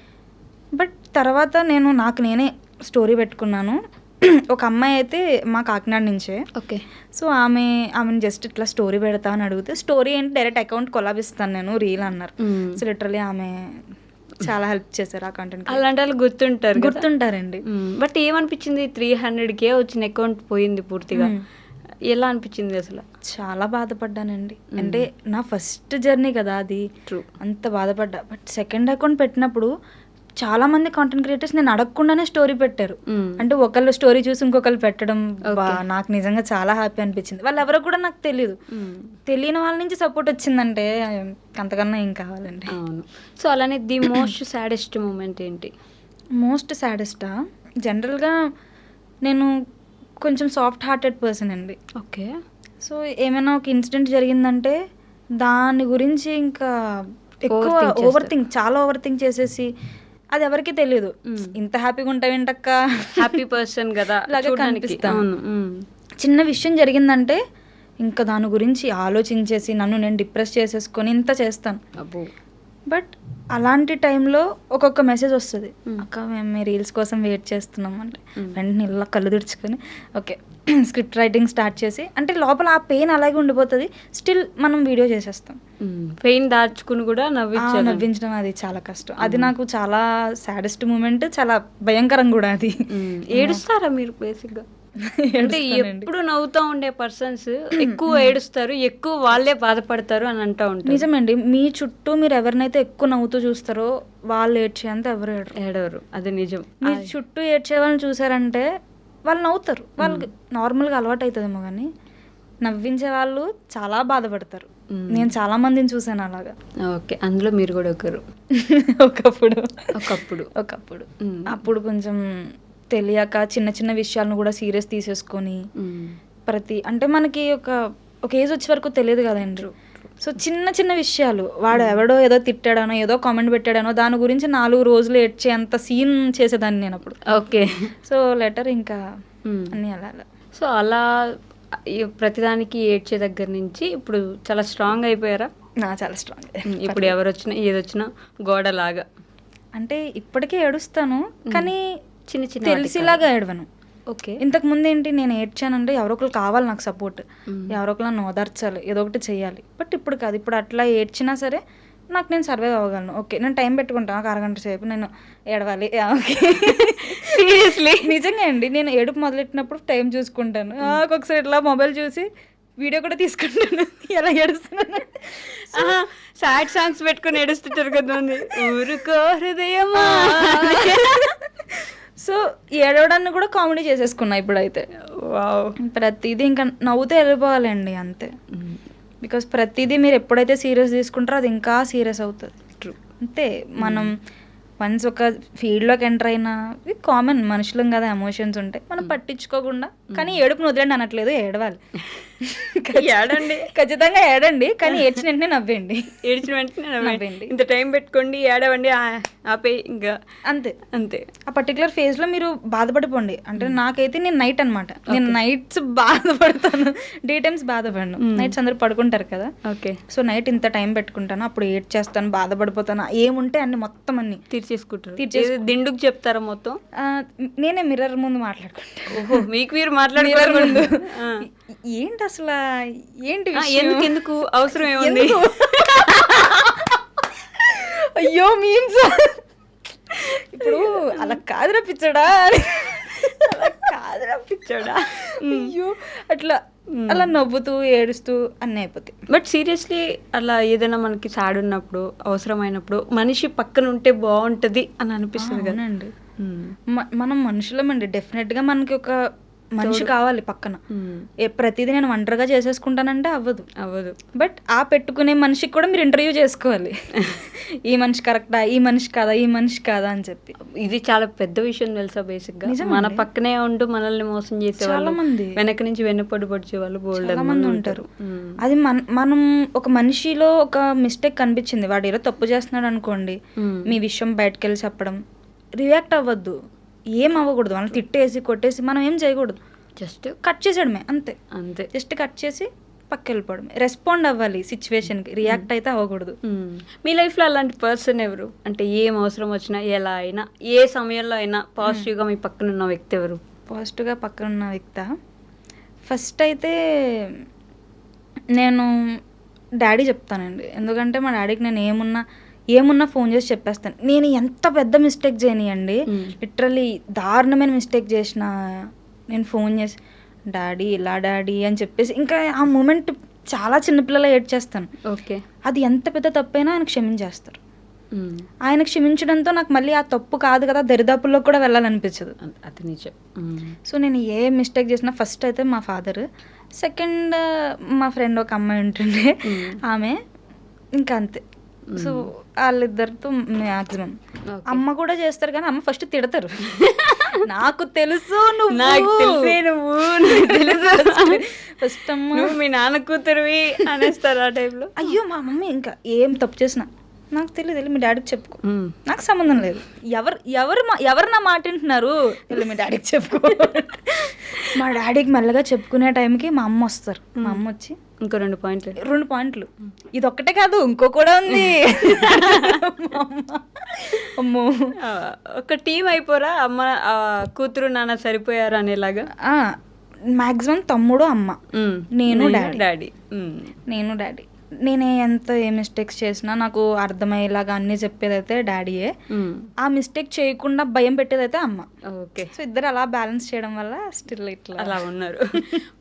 బట్ తర్వాత నాకు నేనే స్టోరీ పెట్టుకున్నాను. ఒక అమ్మాయి అయితే మా కాకినాడ నుంచే. ఓకే, సో ఆమెను జస్ట్ ఇట్లా స్టోరీ పెడతా అని అడిగితే, స్టోరీ ఏంటి డైరెక్ట్ అకౌంట్ కొలాబిస్తాను నేను రీల్ అన్నారు. సో లిటరలీ ఆమె చాలా హెల్ప్ చేశారు ఆ కంటెంట్. అలాంటి వాళ్ళు గుర్తుంటారండి. బట్ ఏమనిపించింది, 300K వచ్చిన అకౌంట్ పోయింది పూర్తిగా, ఎలా అనిపించింది అసలు? చాలా బాధపడ్డానండి. అంటే నా ఫస్ట్ జర్నీ కదా అది, అంత బాధపడ్డా. బట్ సెకండ్ అకౌంట్ పెట్టినప్పుడు చాలా మంది కాంటెంట్ క్రియేటర్స్ నేను అడగకుండానే స్టోరీ పెట్టారు. అంటే ఒకళ్ళు స్టోరీ చూసి ఇంకొకళ్ళు పెట్టడం నాకు నిజంగా చాలా హ్యాపీ అనిపించింది. వాళ్ళు ఎవరో కూడా నాకు తెలియని వాళ్ళ నుంచి సపోర్ట్ వచ్చిందంటే అంతకన్నా ఏం కావాలండి. అవును. సో అలానే ది మోస్ట్ సాడెస్ట్ మూమెంట్ ఏంటి? మోస్ట్ సాడెస్టా, జనరల్గా నేను కొంచెం సాఫ్ట్ హార్టెడ్ పర్సన్ అండి. ఓకే. సో ఏమైనా ఒక ఇన్సిడెంట్ జరిగిందంటే దాని గురించి ఇంకా ఎక్కువ చాలా ఓవర్ థింక్ చేసేసి, అది ఎవరికి తెలియదు, ఇంత హ్యాపీగా ఉంటావేంటక్క, హ్యాపీ పర్సన్ కదా కనిపిస్తాను. చిన్న విషయం జరిగిందంటే ఇంకా దాని గురించి ఆలోచించేసి నన్ను నేను డిప్రెస్ చేసేసుకొని ఇంత చేస్తాను. బట్ అలాంటి టైంలో ఒక్కొక్క మెసేజ్ వస్తుంది, అక్క మేము మీ రీల్స్ కోసం వెయిట్ చేస్తున్నాం అంటే వెంటనే ఇలా కళ్ళు తుడుచుకొని ఓకే స్క్రిప్ట్ రైటింగ్ స్టార్ట్ చేసి, అంటే లోపల ఆ పెయిన్ అలాగే ఉండిపోతుంది, స్టిల్ మనం వీడియో చేసేస్తాం. పెయిన్ దాచుకుని కూడా నవ్వించడం అది చాలా కష్టం. అది నాకు చాలా సాడెస్ట్ మూమెంట్, చాలా భయంకరం కూడా అది. ఏడుస్తారా మీరు బేసిక్గా? అంటే ఎప్పుడు నవ్వుతూ ఉండే పర్సన్స్ ఎక్కువ ఏడుస్తారు, ఎక్కువ వాళ్ళే బాధపడతారు అని అంటూ ఉంటారు. నిజమండి, మీ చుట్టూ మీరు ఎవరినైతే ఎక్కువ నవ్వుతూ చూస్తారో వాళ్ళు ఏడ్చేంత ఎవరు ఏడవరు, అది నిజం. మీ చుట్టూ ఏడ్చే వాళ్ళని చూసారంటే వాళ్ళు నవ్వుతారు, వాళ్ళకి నార్మల్గా అలవాటు అవుతుందేమో, కానీ నవ్వించే వాళ్ళు చాలా బాధపడతారు. నేను చాలా మందిని చూసాను అలాగా. ఓకే, అందులో మీరు కూడా ఒకరు. ఒకప్పుడు అప్పుడు కొంచెం తెలియక చిన్న చిన్న విషయాలను కూడా సీరియస్ తీసేసుకొని అంటే మనకి ఒక ఏజ్ వచ్చే వరకు తెలియదు కదండి. సో చిన్న చిన్న విషయాలు, వాడు ఎవడో ఏదో తిట్టాడానో ఏదో కామెంట్ పెట్టాడానో దాని గురించి 4 రోజులు ఏడ్చేంత సీన్ చేసేదాన్ని నేను అప్పుడు. ఓకే, సో లెటర్ ఇంకా అన్నీ అలా. సో అలా ప్రతిదానికి ఏడ్చే దగ్గర నుంచి ఇప్పుడు చాలా స్ట్రాంగ్ అయిపోయారా? చాలా స్ట్రాంగ్. ఇప్పుడు ఎవరు వచ్చినా ఏదొచ్చినా గోడలాగా. అంటే ఇప్పటికే ఏడుస్తాను, కానీ చిన్న చిన్న తెలిసిలాగా ఏడవను. ఓకే, ఇంతకు ముందు ఏంటి, నేను ఏడ్చానంటే ఎవరో ఒకరు కావాలి నాకు సపోర్ట్, ఎవరో ఒకరు నన్ను ఓదార్చాలి, ఏదో ఒకటి చెయ్యాలి. బట్ ఇప్పుడు కాదు, ఇప్పుడు అట్లా ఏడ్చినా సరే నాకు నేను సర్వైవ్ అవ్వగలను. ఓకే, నేను టైం పెట్టుకుంటాను, ఒక అరగంట సేపు నేను ఏడవాలి. ఓకే, సీరియస్లీ నిజంగా అండి, నేను ఏడుపు మొదలెట్టినప్పుడు టైం చూసుకుంటాను. ఒక్కొక్కసారి ఇట్లా మొబైల్ చూసి వీడియో కూడా తీసుకుంటాను ఎలా ఏడుస్తున్నాను. సాడ్ సాంగ్స్ పెట్టుకుని ఏడుస్తుంటారు కదా ఊరుకో హృదయమా. సో ఏడవడాన్ని కూడా కామెడీ చేసేసుకున్నా ఇప్పుడైతే. ప్రతిదీ ఇంకా నవ్వుతూ వెళ్ళిపోవాలండి అంతే. బికాస్ ప్రతిదీ మీరు ఎప్పుడైతే సీరియస్ తీసుకుంటారో అది ఇంకా సీరియస్ అవుతుంది. అంతే, మనం వన్స్ ఒక ఫీల్డ్లోకి ఎంటర్ అయినా కామన్, మనుషులం కదా, ఎమోషన్స్ ఉంటాయి, మనం పట్టించుకోకుండా. కానీ ఏడుపును వదిలేండి అనట్లేదు, ఏడవాలి, ఏడండి, ఖచ్చితంగా ఏడండి, కానీ ఏడ్చిన వెంటనే నవ్వండి. ఏడ్చిన వెంటనే నవ్వండి, ఇంత టైం పెట్టుకోండి, ఏడవండి, ఆపే, ఇంకా అంతే అంతే. ఆ పర్టికులర్ ఫేజ్లో మీరు బాధపడిపోండి. అంటే నాకైతే నేను నైట్ అనమాట, నేను నైట్స్ బాధపడతాను, డే టైమ్స్ బాధపడను. నైట్స్ అందరూ పడుకుంటారు కదా, ఓకే. సో నైట్ ఇంత టైం పెట్టుకుంటాను, అప్పుడు ఏడ్ చేస్తాను, బాధపడిపోతాను, ఏముంటే అన్ని మొత్తం అన్ని తీర్చేసుకుంటారు. దిండుకు చెప్తారా మొత్తం? నేనే మిర్రర్ ముందు మాట్లాడుకుంటాను. ఓహో, మీకు మీరు మాట్లాడుకోవడం ముందు ఏంటి అసలు, ఏంటి ఎందుకు అవసరం ఏముంది? అయ్యో మీమ్స్ ఇప్పుడు అలా కాదురా పిచ్చడా, అలా కాదురా పిచ్చడా, అయ్యో అట్లా అలా నవ్వుతూ ఏడుస్తూ అన్నీ అయిపోతాయి. బట్ సీరియస్లీ అలా ఏదైనా మనకి సాడ్ ఉన్నప్పుడు, అవసరమైనప్పుడు మనిషి పక్కన ఉంటే బాగుంటుంది అని అనిపిస్తుంది కదండి. మనం మనుషులమండి, డెఫినెట్గా మనకి ఒక మనిషి కావాలి పక్కన. ప్రతిదీ నేను ఒంటరిగా చేసేసుకుంటానంటే అవ్వదు. బట్ ఆ పెట్టుకునే మనిషికి కూడా మీరు ఇంటర్వ్యూ చేసుకోవాలి, ఈ మనిషి కరెక్టా, ఈ మనిషి కాదా, ఈ మనిషి కాదా అని చెప్పి. ఇది చాలా పెద్ద విషయం తెలుసా బేసిక్గా. మన పక్కనే ఉంటూ మనల్ని మోసం చేసే చాలా మంది, వెనక నుంచి వెన్నుపడి పొడిచే వాళ్ళు చాలా మంది ఉంటారు. అది మనం ఒక మనిషిలో ఒక మిస్టేక్ కనిపించింది, వాడు ఏదో తప్పు చేస్తున్నాడు అనుకోండి, మీ విషయం బయటకు వెళ్ళి చెప్పడం, రియాక్ట్ అవ్వద్దు, ఏం అవ్వకూడదు, వాళ్ళని తిట్టేసి కొట్టేసి మనం ఏం చేయకూడదు, జస్ట్ కట్ చేసేయడమే అంతే. జస్ట్ కట్ చేసి పక్క వెళ్ళిపోవడమే, రెస్పాండ్ అవ్వాలి సిచ్యువేషన్కి, రియాక్ట్ అయితే అవ్వకూడదు. మీ లైఫ్లో అలాంటి పర్సన్ ఎవరు? అంటే ఏం అవసరం వచ్చినా, ఎలా అయినా, ఏ సమయంలో అయినా పాజిటివ్గా మీ పక్కన ఉన్న వ్యక్తి ఎవరు? పాజిటివ్గా పక్కన ఉన్న వ్యక్తి ఫస్ట్ అయితే నేను డాడీ చెప్తానండి. ఎందుకంటే మా డాడీకి నేను ఏమున్నా ఫోన్ చేసి చెప్పేస్తాను. నేను ఎంత పెద్ద మిస్టేక్ చేయనియండి, లిటరలీ దారుణమైన మిస్టేక్ చేసిన, నేను ఫోన్ చేసి డాడీ ఇలా డాడీ అని చెప్పేసి, ఇంకా ఆ మూమెంట్ చాలా చిన్నపిల్లల ఏడ్ చేస్తాను. ఓకే, అది ఎంత పెద్ద తప్పైనా ఆయన క్షమించేస్తారు. ఆయన క్షమించడంతో నాకు మళ్ళీ ఆ తప్పు కాదు కదా, దరిదాపుల్లో కూడా వెళ్ళాలనిపించదు. అది నిజం. సో నేను ఏ మిస్టేక్ చేసినా ఫస్ట్ అయితే మా ఫాదర్, సెకండ్ మా ఫ్రెండ్ ఒక అమ్మాయి ఉంటుండే ఆమె, ఇంకా అంతే. సో వాళ్ళిద్దరితో మ్యాక్సిమం. అమ్మ కూడా చేస్తారు కానీ అమ్మ ఫస్ట్ తిడతారు, నాకు తెలుసు ఫస్ట్ అమ్మ మీ నాన్న కూతురువి అనేస్తారు ఆ టైంలో. అయ్యో మా మమ్మీ ఇంకా ఏం తప్పు చేసినా నాకు తెలియదు, మీ డాడీకి చెప్పుకో, నాకు సంబంధం లేదు. ఎవరు నా మాట వింటున్నారు, వెళ్ళి మీ డాడీకి చెప్పుకో. మా డాడీకి మెల్లగా చెప్పుకునే టైంకి మా అమ్మ వస్తారు. మా అమ్మ వచ్చి ఇంకో 2 పాయింట్లు, ఇది ఒక్కటే కాదు ఇంకో కూడా ఉంది. అమ్మో, ఒక టీం అయిపోరా, అమ్మ కూతురు నాన్న సరిపోయారు అనేలాగా. మాక్సిమం తమ్ముడు అమ్మ, నేను డాడీ. నేనే ఎంత ఏ మిస్టేక్స్ చేసినా నాకు అర్థమయ్యేలాగా అన్ని చెప్పేదైతే డాడీయే. ఆ మిస్టేక్ చేయకుండా భయం పెట్టేదైతే అమ్మ. ఓకే, సో ఇద్దరు అలా బ్యాలెన్స్ చేయడం వల్ల స్టిల్ ఇట్లా అలా ఉన్నారు.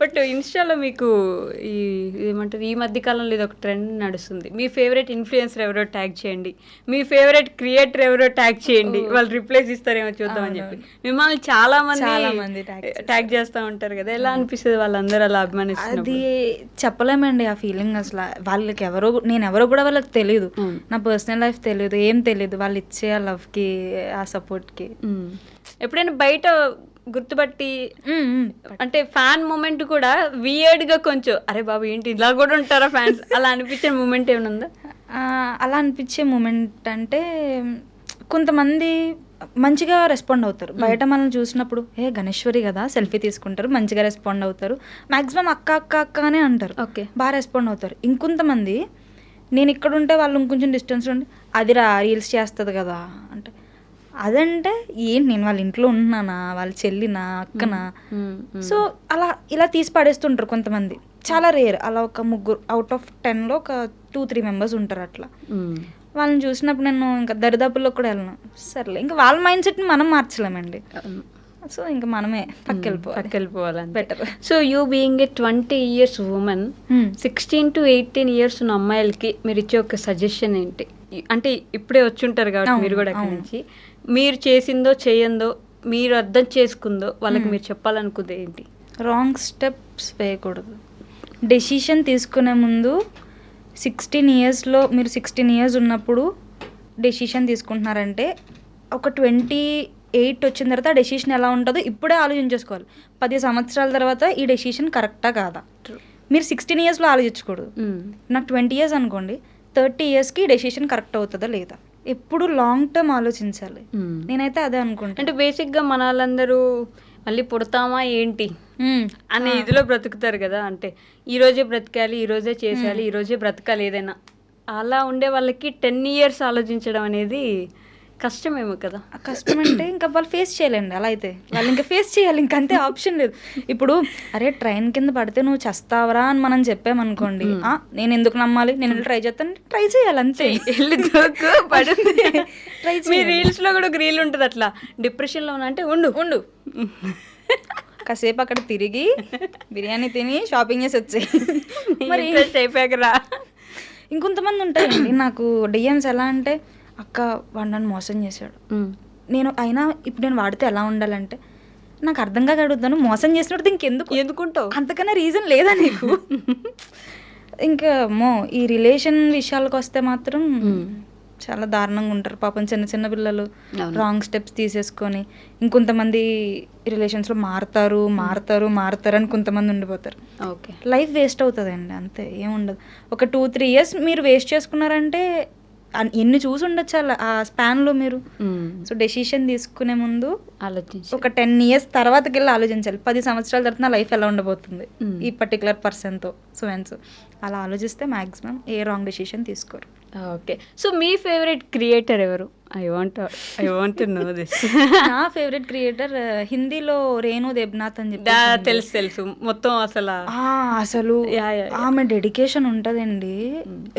బట్ ఇన్స్టాలో మీకు ఏమంటారు, ఈ మధ్య కాలంలో ఇది ఒక ట్రెండ్ నడుస్తుంది. మీ ఫేవరెట్ ఇన్ఫ్లుయెన్సర్ ఎవరో ట్యాగ్ చేయండి, మీ ఫేవరెట్ క్రియేటర్ ఎవరో ట్యాగ్ చేయండి, వాళ్ళు రిప్లైస్ ఇస్తారేమో చూద్దామని చెప్పి మిమ్మల్ని చాలా మంది ట్యాగ్ చేస్తూ ఉంటారు కదా. ఎలా అనిపిస్తుంది వాళ్ళందరూ అలా అభిమానిస్తారు? అది చెప్పలేమండి ఆ ఫీలింగ్. అసలు వాళ్ళకి నేను ఎవరో కూడా వాళ్ళకి తెలియదు, నా పర్సనల్ లైఫ్ తెలియదు, ఏం తెలియదు. వాళ్ళు ఇచ్చే ఆ లవ్కి, ఆ సపోర్ట్కి. ఎప్పుడైనా బయట గుర్తుపట్టి అంటే ఫ్యాన్ మూమెంట్ కూడా వియర్డ్ గా కొంచెం అరే బాబు ఏంటి ఇలా కూడా ఉంటారా ఫ్యాన్స్ అలా అనిపించే మూమెంట్ ఏమైనా ఉందా? అలా అనిపించే మూమెంట్ అంటే కొంతమంది మంచిగా రెస్పాండ్ అవుతారు. బయట మనల్ని చూసినప్పుడు గణేశ్వరి కదా సెల్ఫీ తీసుకుంటారు, మంచిగా రెస్పాండ్ అవుతారు. మ్యాక్సిమం అక్క అక్క అక్క అనే అంటారు, ఓకే, బాగా రెస్పాండ్ అవుతారు. ఇంకొంతమంది నేను ఇక్కడ ఉంటే వాళ్ళు ఇంకొంచెం డిస్టెన్స్ ఉండి అదిరా రీల్స్ చేస్తుంది కదా అంటే, అదంటే ఏంటి నేను వాళ్ళ ఇంట్లో ఉంటున్నానా, వాళ్ళ చెల్లినా అక్కనా? సో ఇలా తీసి పడేస్తుంటారు కొంతమంది. చాలా రేర్, అలా ఒక 3 అవుట్ ఆఫ్ 10లో ఒక 2-3 మెంబర్స్ ఉంటారు అట్లా. వాళ్ళని చూసినప్పుడు నేను ఇంకా దరిదాపుల్లో కూడా వెళ్ళను. సర్లే, ఇంకా వాళ్ళ మైండ్ సెట్ని మనం మార్చలేమండి. సో ఇంకా మనమే పక్కెళ్ళిపోవాలి better. So you being a 20 years women, 16 to 18 years ఉన్న అమ్మాయిలకి మీరు ఇచ్చే ఒక సజెషన్ ఏంటి? అంటే ఇప్పుడే వచ్చి ఉంటారు కాబట్టి మీరు కూడా అక్కడి నుంచి మీరు చేసిందో చేయందో మీరు అర్థం చేసుకుందో వాళ్ళకి మీరు చెప్పాలనుకుంది ఏంటి? రాంగ్ స్టెప్స్ వేయకూడదు. డెసిషన్ తీసుకునే ముందు 16 yearsలో మీరు 16 years ఉన్నప్పుడు డెసిషన్ తీసుకుంటున్నారంటే ఒక 28 వచ్చిన తర్వాత డెసిషన్ ఎలా ఉంటుందో ఇప్పుడే ఆలోచించేసుకోవాలి. 10 సంవత్సరాల తర్వాత ఈ డెసిషన్ కరెక్టా కాదా మీరు 16 yearsలో ఆలోచించకూడదు. నాకు 20 years అనుకోండి, 30 yearsకి డెసిషన్ కరెక్ట్ అవుతుందా లేదా, ఎప్పుడు లాంగ్ టర్మ్ ఆలోచించాలి. నేనైతే అదే అనుకుంటా. అంటే బేసిక్గా మన వాళ్ళందరూ మళ్ళీ పుడతామా ఏంటి అనే ఇదిలో బ్రతుకుతారు కదా. అంటే ఈరోజే బ్రతకాలి, ఈరోజే చేసేయాలి, ఈరోజే బ్రతకాలి ఏదైనా. అలా ఉండే వాళ్ళకి 10 years ఆలోచించడం అనేది కష్టమేమో కదా. కష్టం అంటే ఇంకా వాళ్ళు ఫేస్ చేయాలండి. అలా అయితే వాళ్ళు ఇంకా ఫేస్ చేయాలి, ఇంకంతే, ఆప్షన్ లేదు. ఇప్పుడు అరే ట్రైన్ కింద పడితే నువ్వు చస్తావరా అని మనం చెప్పామనుకోండి, నేను ఎందుకు నమ్మాలి, నేను ట్రై చేస్తాను, ట్రై చేయాలి అంతే. మీ రీల్స్ లో కూడా ఒక రీల్ ఉంటుంది అట్లా, డిప్రెషన్ లో అంటే ఉండు కాసేపు అక్కడ తిరిగి బిర్యానీ తిని షాపింగ్ చేసి వచ్చాయి మరి అయిపోయాకరా. ఇంకొంతమంది ఉంటాయండి నాకు డిఎమ్స్, ఎలా అంటే అక్క వాడు నన్ను మోసం చేశాడు, నేను అయినా ఇప్పుడు నేను వాడితే ఎలా ఉండాలంటే నాకు అర్థంగా అడుగుతాను, మోసం చేసినట్టు ఎందుకుంటావు, అంతకన్నా రీజన్ లేదా నీకు? ఇంకా ఈ రిలేషన్ విషయాలకు వస్తే మాత్రం చాలా దారుణంగా ఉంటారు పాపం. చిన్న చిన్న పిల్లలు రాంగ్ స్టెప్స్ తీసేసుకొని ఇంకొంతమంది రిలేషన్స్లో మారుతారు అని కొంతమంది ఉండిపోతారు. ఓకే, లైఫ్ వేస్ట్ అవుతుందండి, అంతే, ఏముండదు. ఒక 2-3 years మీరు వేస్ట్ చేసుకున్నారంటే ఎన్ని చూసి ఉండొచ్చు ఆ స్పాన్లో మీరు. సో డెసిషన్ తీసుకునే ముందు ఆలోచించి ఒక 10 years తర్వాతకి వెళ్ళి ఆలోచించాలి. 10 సంవత్సరాల తర్వాత నా లైఫ్ ఎలా ఉండబోతుంది ఈ పర్టికులర్ పర్సన్తో, సో అలా ఆలోచిస్తే మ్యాక్సిమం ఏ రాంగ్ డెసిషన్ తీసుకోరు. ఓకే, సో మీ ఫేవరెట్ క్రియేటర్ ఎవరు? I want to know this. నా ఫేవరెట్ క్రియేటర్ హిందీలో రేణు దేబ్నాథ్ అని చెప్పి. తెలుసు మొత్తం. అసలు ఆమె డెడికేషన్ ఉంటుందండి.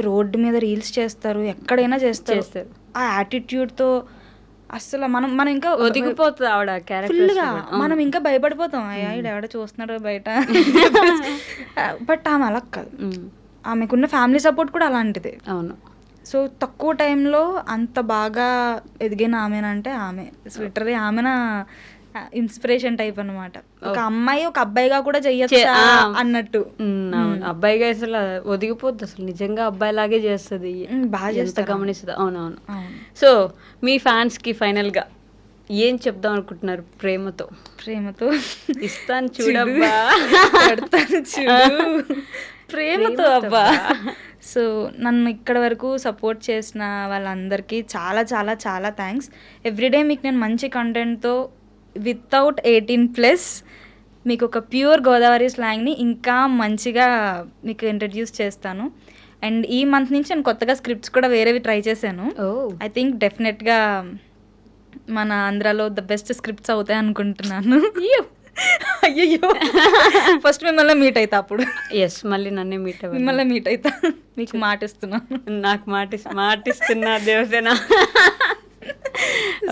రోడ్డు మీద రీల్స్ చేస్తారు, ఎక్కడైనా చేస్తారు. ఆ యాటిట్యూడ్తో అసలు మనం ఇంకా ఒదిగిపోతుంది ఆవిడ ఫుల్గా. మనం ఇంకా భయపడిపోతాం, అయ్యా ఎవడ చూస్తున్నాడు బయట. బట్ ఆమె అలా కాదు, ఆమెకున్న ఫ్యామిలీ సపోర్ట్ కూడా అలాంటిదే. అవును. సో తక్కువ టైంలో అంత బాగా ఎదిగిన ఆమెనంటే ఆమె లిటరలీ ఆమెన ఇన్స్పిరేషన్ టైప్ అనమాట. ఒక అమ్మాయి ఒక అబ్బాయిగా కూడా చెయ్యొచ్చు అన్నట్టు. అబ్బాయిగా అసలు ఒదిగిపోద్ది, అసలు నిజంగా అబ్బాయి లాగే చేస్తుంది, బాగా చేస్తా గమనిస్తుంది. అవునవును. సో మీ ఫ్యాన్స్ కి ఫైనల్ గా ఏం చెప్దాం అనుకుంటున్నారు? ప్రేమతో ఇస్తాను చూడబ్బా, చూడు ప్రేమతో అబ్బా. సో నన్ను ఇక్కడ వరకు సపోర్ట్ చేసిన వాళ్ళందరికీ చాలా చాలా చాలా థ్యాంక్స్. ఎవ్రీడే మీకు నేను మంచి కంటెంట్తో వితౌట్ 18+ మీకు ఒక ప్యూర్ గోదావరి స్లాంగ్ని ఇంకా మంచిగా మీకు ఇంట్రడ్యూస్ చేస్తాను. అండ్ ఈ మంత్ నుంచి నేను కొత్తగా స్క్రిప్ట్స్ కూడా వేరేవి ట్రై చేశాను. ఐ థింక్ డెఫినెట్గా మన ఆంధ్రాలో ద బెస్ట్ స్క్రిప్ట్స్ అవుతాయి అనుకుంటున్నాను. అయ్యో ఫస్ట్ మిమ్మల్ని మీట్ అవుతా, అప్పుడు ఎస్ మళ్ళీ నన్నే మీట్ మిమ్మల్ని మీట్ అవుతా, మీకు మాటిస్తున్నాను. నాకు మాటిస్తున్నా దేవసేన.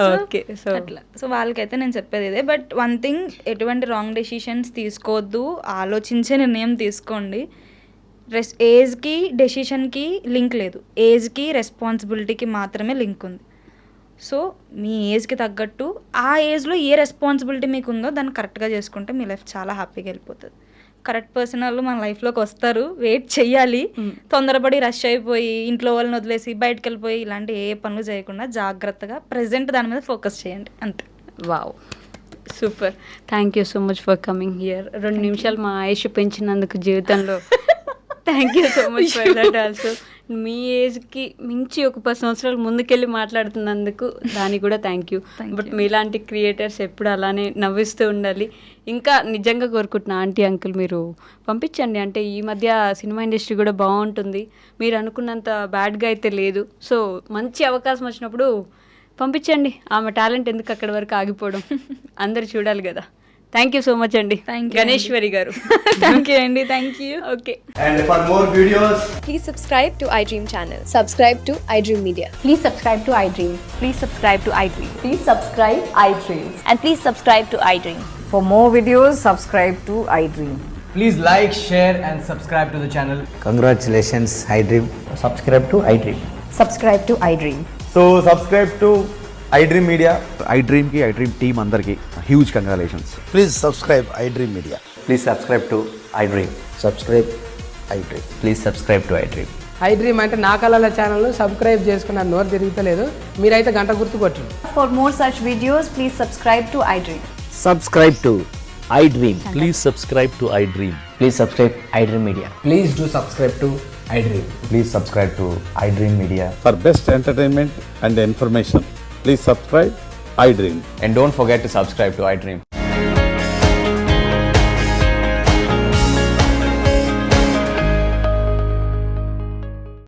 ఓకే, సో అట్లా. సో వాళ్ళకైతే నేను చెప్పేది ఇదే. బట్ వన్ థింగ్, ఎటువంటి రాంగ్ డెసిషన్స్ తీసుకోవద్దు, ఆలోచించే నిర్ణయం తీసుకోండి. ఏజ్కి డెసిషన్కి లింక్ లేదు, ఏజ్కి రెస్పాన్సిబిలిటీకి మాత్రమే లింక్ ఉంది. సో మీ ఏజ్కి తగ్గట్టు ఆ ఏజ్లో ఏ రెస్పాన్సిబిలిటీ మీకు ఉందో దాన్ని కరెక్ట్గా చేసుకుంటే మీ లైఫ్ చాలా హ్యాపీగా వెళ్ళిపోతుంది. కరెక్ట్ పర్సన్ వాళ్ళు మన లైఫ్లోకి వస్తారు, వెయిట్ చెయ్యాలి. తొందరపడి రష్ అయిపోయి ఇంట్లో వాళ్ళని వదిలేసి బయటకు వెళ్ళిపోయి ఇలాంటి ఏ పనులు చేయకుండా జాగ్రత్తగా ప్రజెంట్ దాని మీద ఫోకస్ చేయండి, అంతే. Wow, super. Thank you so much for coming here. 2 నిమిషాలు మా ఆయుష్ పెంచినందుకు జీవితంలో thank you so much for that also. మీ ఏజ్కి మించి ఒక 10 సంవత్సరాలు ముందుకెళ్ళి మాట్లాడుతున్నందుకు దానికి కూడా థ్యాంక్ యూ. బట్ మీలాంటి క్రియేటర్స్ ఎప్పుడు అలానే నవ్విస్తూ ఉండాలి. ఇంకా నిజంగా కోరుకుంటున్నా ఆంటీ అంకుల్ మీరు పంపించండి. అంటే ఈ మధ్య సినిమా ఇండస్ట్రీ కూడా బాగుంటుంది, మీరు అనుకున్నంత బ్యాడ్గా అయితే లేదు. సో మంచి అవకాశం వచ్చినప్పుడు పంపించండి. ఆమె టాలెంట్ ఎందుకు అక్కడి వరకు ఆగిపోవడం, అందరు చూడాలి కదా. థ్యాంక్ యూ సో మచ్ అండి. గణేశ్వరి గారు. థ్యాంక్ యూ అండి. Thank you. Okay. And for more videos, Please subscribe to iDream channel. Subscribe to iDream Media. Please subscribe to iDream. Please subscribe to iDream. Please subscribe iDream. And please subscribe to iDream. For more videos, subscribe to iDream. please like, share and subscribe to the channel. Congratulations, iDream. Subscribe to iDream. Subscribe to iDream. So subscribe to iDream Media. iDream team అందరికి huge congratulations. Please subscribe iDream Media. Please subscribe to iDream. Subscribe iDream. Please subscribe to iDream. iDream అంటే నా కళల channel subscribe చేసుకున్న నోరు తిరుగుతలేదు, మీరైతే గంట గుర్తు కొట్టండి. For more such videos, please subscribe to iDream. Subscribe to iDream. Please subscribe to iDream. Please subscribe iDream Media. Please do subscribe to iDream. Please subscribe to iDream Media. For best entertainment and information, please subscribe iDream. And don't forget to subscribe to iDream.